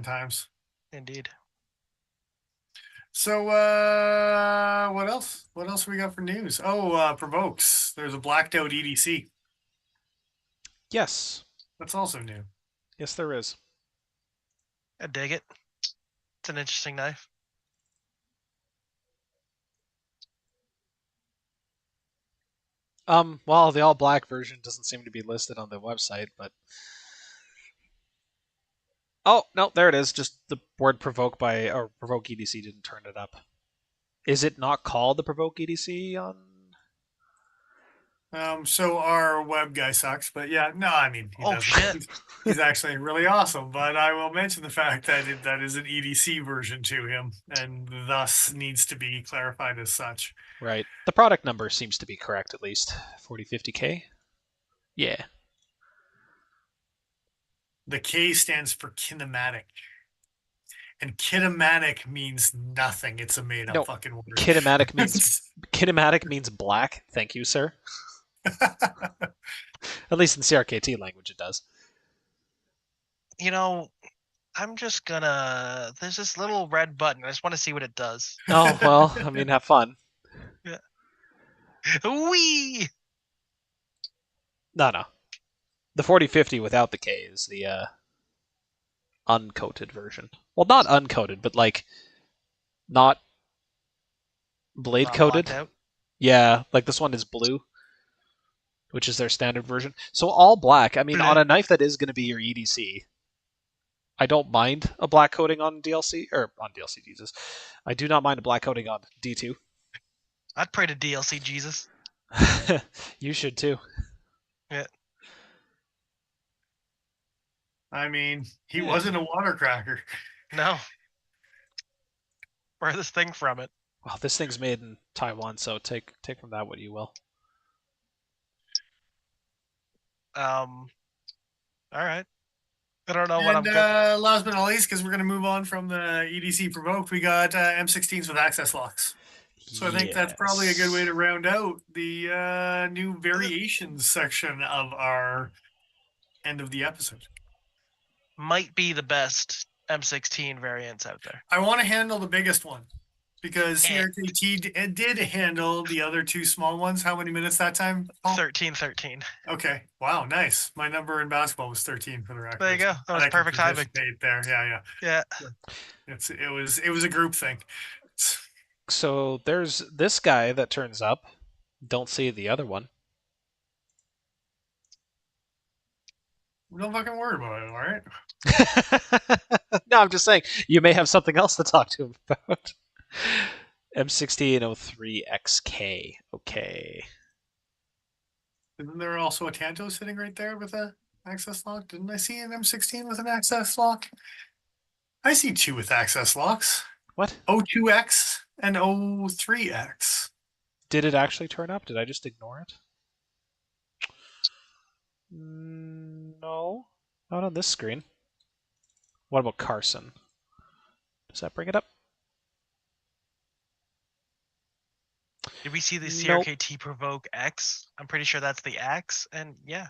times. indeed. So what else? What else we got for news? Oh, Provokes. There's a blacked out EDC. yes, That's also new. yes, there is. I dig it. It's an interesting knife. Well, the all black version doesn't seem to be listed on the website, but oh no, there it is. Just the word provoke by or provoke EDC didn't turn it up. Is it not called the provoke EDC on? So our web guy sucks, but yeah, no, I mean he Oh, doesn't. shit. He's actually really awesome. But I will mention the fact that that is an EDC version to him, and thus needs to be clarified as such. Right. The product number seems to be correct at least. 4050K. Yeah. The K stands for kinematic. And kinematic means nothing. It's a made up No, fucking word. Kinematic means black. Thank you, sir. At least in CRKT language, it does. You know, I'm just gonna. There's this little red button. I just want to see what it does. Oh well, I mean, have fun. Yeah. Wee. No. The 4050 without the K is the uncoated version. Well, not uncoated, but like not blade Not coated. blacked out. Yeah, like this one is blue, which is their standard version. So all black. I mean, on a knife that is going to be your EDC, I don't mind a black coating on DLC or on DLC. Jesus, I do not mind a black coating on D2. I'd pray to DLC Jesus. You should too. Yeah. I mean, he wasn't a watercracker. No. Furthest thing from it. Well, this thing's made in Taiwan, so take from that what you will. All right. I don't know what I'm And good. last but not least, because we're going to move on from the EDC Provoked, we got M16s with access locks. So I think that's probably a good way to round out the new variations section of our end of the episode. Might be the best M16 variants out there. I want to handle the biggest one because CRKT did handle the other 2 small ones. How many minutes that time, Paul? 13. Okay. Wow, nice. My number in basketball was 13 for the record. There you go. That was perfect timing. There, yeah. It was a group thing. So there's this guy that turns up. Don't see the other one. Don't fucking worry about it, all right? No, I'm just saying you may have something else to talk to him about. M1603XK. Okay. Isn't there also a Tanto sitting right there with a access lock? Didn't I see an M16 with an access lock? I see two with access locks. What? O2X and O3X. Did it actually turn up? Did I just ignore it? No. Not on this screen. What about Carson? Does that bring it up? Did we see the Nope. CRKT provoke X? I'm pretty sure that's the X, and yeah,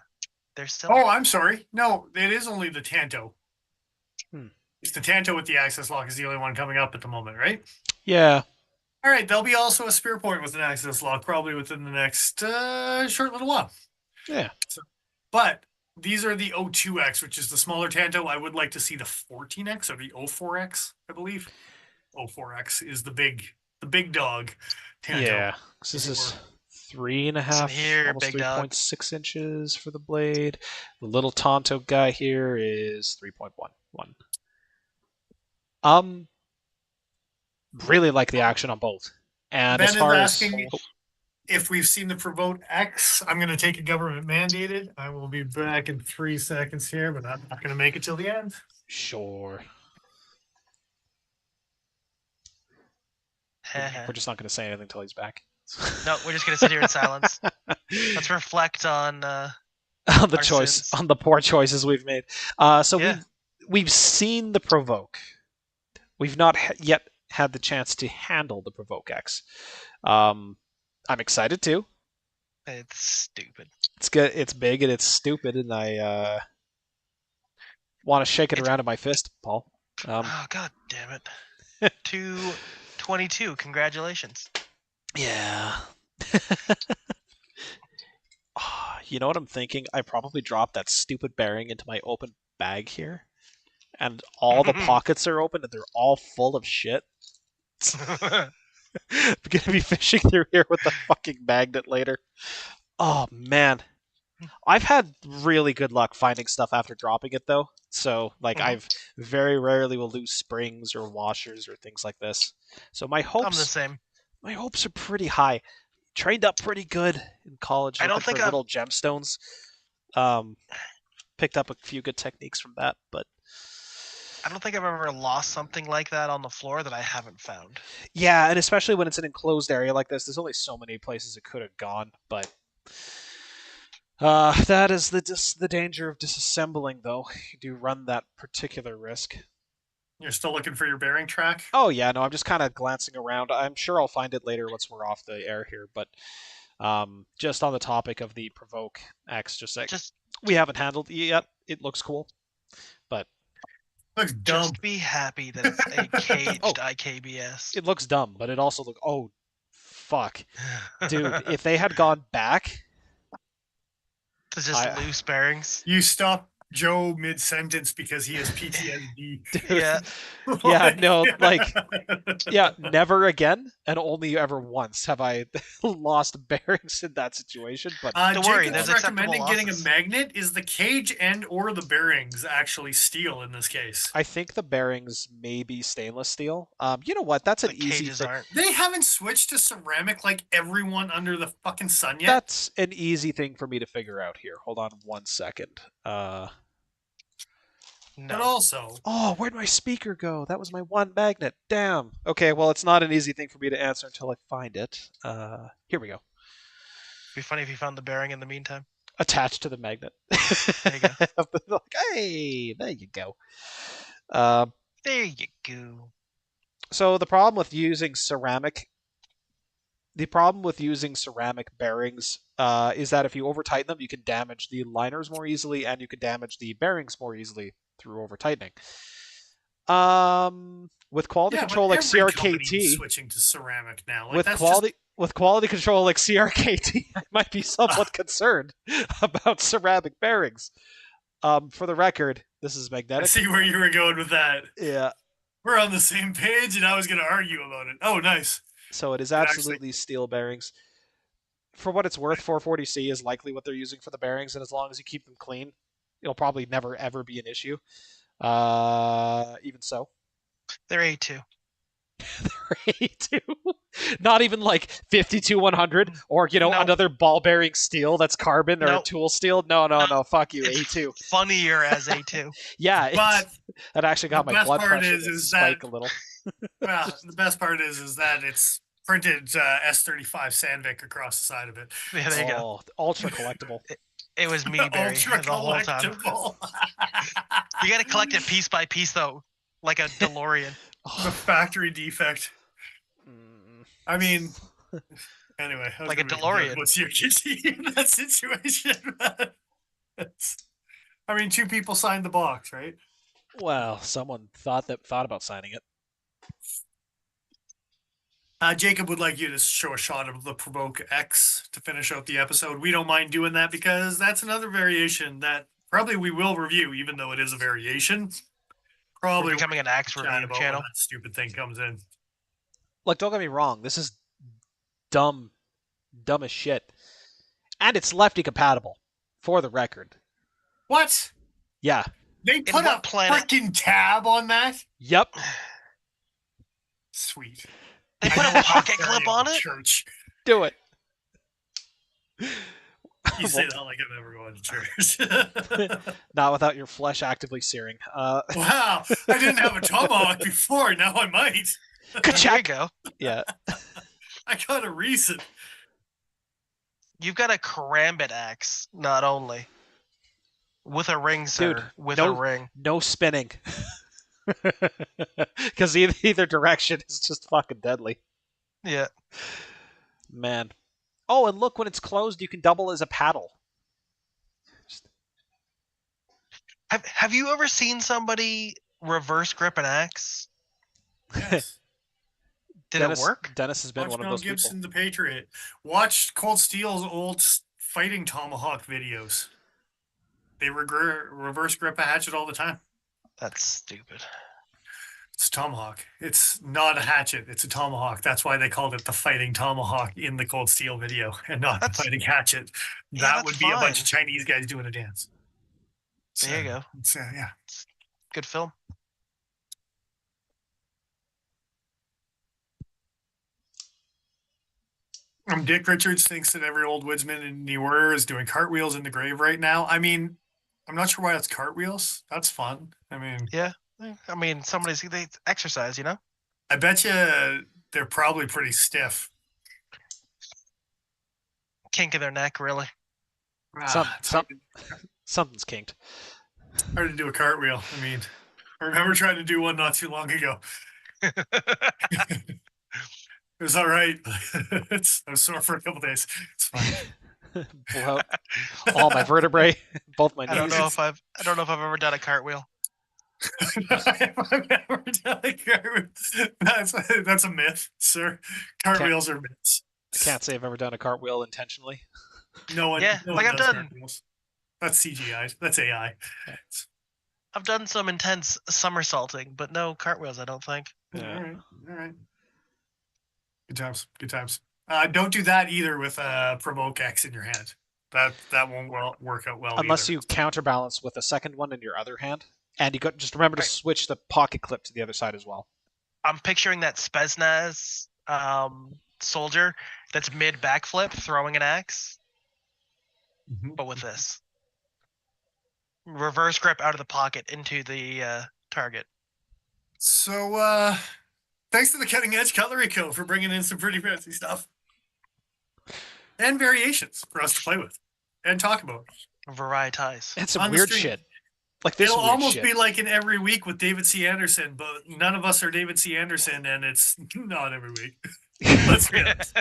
they're still. Oh, I'm sorry. No, it is only the Tanto. Hmm. It's the Tanto with the access lock is the only one coming up at the moment, right? Yeah. All right, there'll be also a spear point with an access lock probably within the next short little while. Yeah. But these are the O2X, which is the smaller Tanto. I would like to see the 14X or the O4X, I believe. O4X is the big dog Tanto. Yeah. So this is 3.5, here, almost big dog. 3.6 inches for the blade. The little Tonto guy here is 3.11. Really like the action on both. And Ben as far is as asking if we've seen the Provoke X. I'm going to take a government mandated. I will be back in 3 seconds here, but I'm not going to make it till the end. sure. We're just not going to say anything until he's back. No, we're just gonna sit here in silence. Let's reflect on on the our choice, sins. on the poor choices we've made. So Yeah. we've seen the Provoke. We've not yet had the chance to handle the Provoke X. I'm excited too. It's stupid. It's good. It's big and it's stupid, and I want to shake it around in my fist, Paul. Oh god damn it. 222. Congratulations. Yeah. You know what I'm thinking? I probably dropped that stupid bearing into my open bag here, and all the pockets are open, and they're all full of shit. I'm gonna be fishing through here with the fucking magnet later. Oh man, I've had really good luck finding stuff after dropping it though. So like I've very rarely will lose springs or washers or things like this. So my I'm the hopes same. are pretty high. Trained up pretty good in college I don't looking think for I've- little gemstones. Picked up a few good techniques from that, but I don't think I've ever lost something like that on the floor that I haven't found. yeah, and especially when it's an enclosed area like this, there's only so many places it could have gone. But that is the danger of disassembling, though. You do run that particular risk. You're still looking for your bearing track? Oh yeah, no, I'm just kind of glancing around. I'm sure I'll find it later once we're off the air here. But just on the topic of the Provoke X, we haven't handled it yet. It looks cool, but looks dumb. Just be happy that it's a caged IKBS. It looks dumb, but it also looks. Oh, fuck, dude! If they had gone back, It's just loose bearings. You stop Joe mid-sentence because he has PTSD. Dude, Yeah. yeah, no, like, yeah, never again, and only ever once have I lost bearings in that situation. But Don't worry, Jacob's there's recommending acceptable getting a losses. magnet. Is the cage and or the bearings actually steel in this case? I think the bearings may be stainless steel. You know what? That's an The easy cages thing. aren't. They haven't switched to ceramic like everyone under the fucking sun yet. That's an easy thing for me to figure out here. Hold on 1 second. No. But also, Oh, where'd my speaker go? That was my one magnet. Damn. Okay, well, it's not an easy thing for me to answer until I find it. Here we go. It'd be funny if you found the bearing in the meantime. Attached to the magnet. There you go. Like, hey, there you go. There you go. So the problem with using ceramic bearings is that if you over tighten them, you can damage the liners more easily, and you can damage the bearings more easily through over tightening. With quality control like CRKT, switching to ceramic now. Like, with quality control like CRKT, I might be somewhat concerned about ceramic bearings. For the record, this is magnetic. I see where you were going with that. Yeah. We're on the same page, and I was going to argue about it. Oh, nice. So it is absolutely steel bearings. For what it's worth, 440C is likely what they're using for the bearings, and as long as you keep them clean, it'll probably never ever be an issue. Even so, They're A2. they're A2. Not even like 52-100 or No. another ball bearing steel that's carbon or No. tool steel. No. Fuck you, It's A2. funnier as A2. Yeah, But that actually got the my best blood part pressure is to that spike a little. well, the best part is that it's printed S35 Sandvik across the side of it. Yeah, there you go. Ultra collectible. It was me, Barry, Ultra the whole time. collectible. You got to collect it piece by piece, though, like a DeLorean. The factory defect. Mm. I mean, anyway, I was Like a gonna make DeLorean. joke about CRKT in that situation. I mean, two people signed the box, right? Well, someone thought about signing it. Jacob would like you to show a shot of the Provoke X to finish out the episode. We don't mind doing that because that's another variation that probably we will review, even though it is a variation. We're Probably becoming an axe chat review about channel. when that stupid thing comes in. Like, don't get me wrong, this is dumb as shit, and it's lefty compatible. For the record, What? yeah. They put a what planet? freaking tab on that? Yep. Sweet. They I put know a pocket I'm clip very on in it? Church. Do it. You say that like I'm never going to church. Not without your flesh actively searing. Wow, I didn't have a tomahawk before. Now I might. There you go. Yeah. I got a reason. You've got a karambit axe, not only. With a ring, sir. Dude, With no- a ring. No spinning. Because either direction is just fucking deadly. Yeah. Man. Oh, and look, when it's closed, you can double as a paddle. Have you ever seen somebody reverse grip an axe? Yes. Did it work? Dennis has been Watch one of Mel those Gibson, people. the Patriot. Watch Cold Steel's old fighting tomahawk videos. They reverse grip a hatchet all the time. That's stupid. It's a tomahawk. It's not a hatchet. It's a tomahawk. That's why they called it the fighting tomahawk in the Cold Steel video and not the fighting hatchet. Yeah, That that's would be a bunch fine. of Chinese guys doing a dance. There you go. Yeah. Good film. Dick Richards thinks that every old woodsman in New Order is doing cartwheels in the grave right now. I mean, I'm not sure why that's cartwheels. That's fun. I mean, Yeah. I mean, they exercise, you know? I bet you they're probably pretty stiff. Kink in their neck, really. Something's kinked. Hard to do a cartwheel. I mean, I remember trying to do one not too long ago. It was all right. I was sore for a couple days. It's fine. Pull out all my vertebrae, both my knees. I don't know if I've ever done a cartwheel. I've never done a cartwheel. That's a myth, sir. Cartwheels are myths. I can't say I've ever done a cartwheel intentionally. No one. Yeah, no like one I've does done. cartwheels. That's CGI. That's AI. I've done some intense somersaulting, but no cartwheels, I don't think. Yeah. All right. Good times. Good times. Don't do that either with a Provoke X in your hand. That won't work out well. Unless either. you counterbalance with a second one in your other hand. And just remember to switch the pocket clip to the other side as well. I'm picturing that Spetsnaz soldier that's mid backflip throwing an axe, but with this. Reverse grip out of the pocket into the target. So, thanks to the Cutting Edge Cutlery Co. for bringing in some pretty fancy stuff. And variations for us to play with and talk about. Varieties. And some On the weird stream. shit. Like this It'll weird almost shit. be like in every week with David C. Anderson, but none of us are David C. Anderson, and it's not every week. Let's be honest.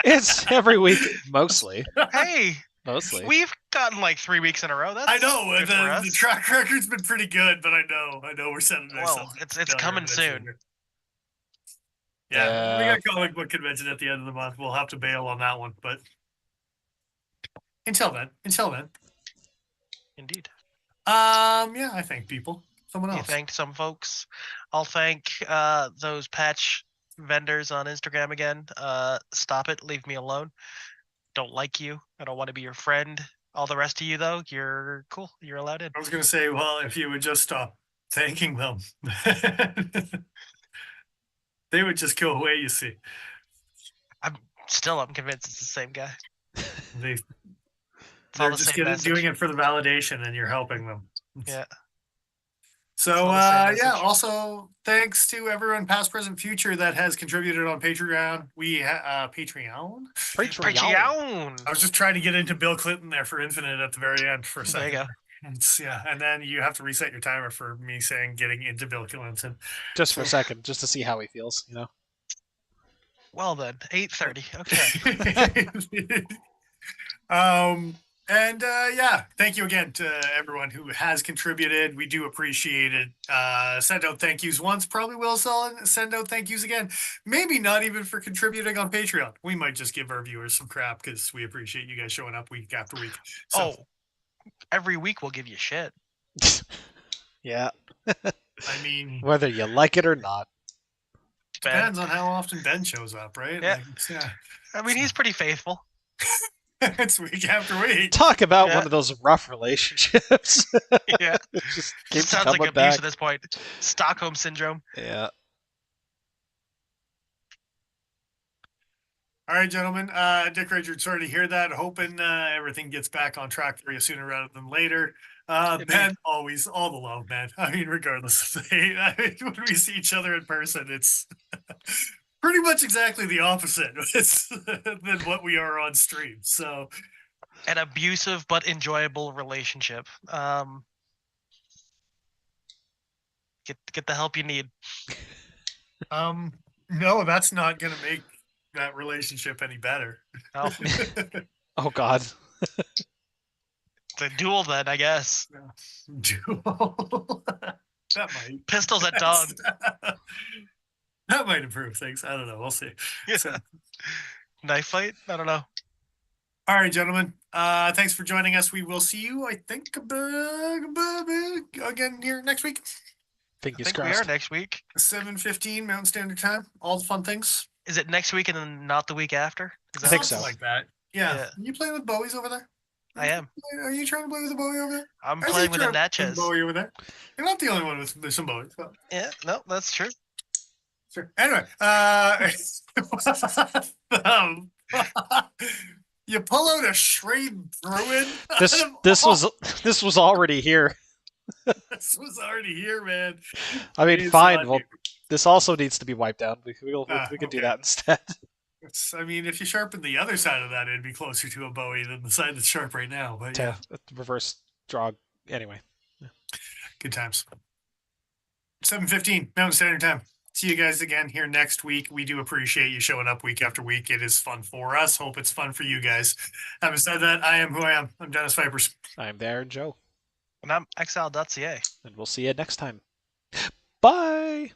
It's every week, mostly. Hey, Mostly. we've gotten like 3 weeks in a row. That's I know good for us. the track record's been pretty good, but I know we're setting Well, ourselves. it's down coming eventually soon. here. Yeah, we got comic book convention at the end of the month. We'll have to bail on that one, but until then. Indeed. Yeah, I thank people. Someone You else. thanked some folks. I'll thank those patch vendors on Instagram again. Stop it. Leave me alone. Don't like you. I don't want to be your friend. All the rest of you, though, you're cool. You're allowed in. I was gonna say, well, if you would just stop thanking them, they would just go away. You see, I'm convinced it's the same guy. they It's all they're the just same message. doing it for the validation, and you're helping them. Yeah. So all the same yeah, message. also thanks to everyone past, present, future that has contributed on Patreon. We Patreon. Patreon. I was just trying to get into Bill Clinton there for Infinite at the very end for a There you second. go. Yeah, and then you have to reset your timer for me saying getting into Bill Clinton. Just for a second, just to see how he feels, you know. Well then, 8:30. Okay. And yeah, thank you again to everyone who has contributed. We do appreciate it. Send out thank yous once, probably will send out thank yous again. Maybe not even for contributing on Patreon. We might just give our viewers some crap because we appreciate you guys showing up week after week. So, every week we'll give you shit. Yeah. I mean, whether you like it or not. Depends on how often Ben shows up, right? Yeah. Like, yeah. I mean, he's pretty faithful. It's week after week. Talk about one of those rough relationships. Yeah. It just keeps Sounds coming like abuse back. at this point. Stockholm syndrome. Yeah. All right, gentlemen. Dick Richard, sorry to hear that. Hoping everything gets back on track for you sooner rather than later. Ben, always all the love, man. I mean, regardless of the hate, I mean, when we see each other in person, it's pretty much exactly the opposite than what we are on stream. So, an abusive but enjoyable relationship. Get the help you need. no, that's not gonna make that relationship any better. Oh, Oh God. it's a duel then, I guess. Duel. That might. Pistols at dawn. That might improve things. I don't know. We'll see. Yeah. So, Knife fight? I don't know. all right, gentlemen. Thanks for joining us. We will see you, I think, again here next week. I think we are next week. 7:15 Mountain Standard Time. All the fun things. Is it next week and then not the week after? I think so. Like that. Yeah. Yeah. Are you playing with Bowies over there? I am. Are you trying to play with a Bowie over there? I'm playing with a Natchez. Bowie over there. You're not the only one with some Bowies. So. Yeah, no, that's true. Sure. Anyway, you pull out a Shrade Druid. This was already here. This was already here, man. I mean, fine. Well, this also needs to be wiped down. We can do that instead. I mean, if you sharpen the other side of that, it'd be closer to a Bowie than the side that's sharp right now. But yeah, reverse draw. Anyway, good times. 7:15 Mountain Standard Time. See you guys again here next week. We do appreciate you showing up week after week. It is fun for us. Hope it's fun for you guys. Having said that, I am who I am. I'm Dennis Vipers. I'm there, Joe. And I'm exile.ca. And we'll see you next time. Bye.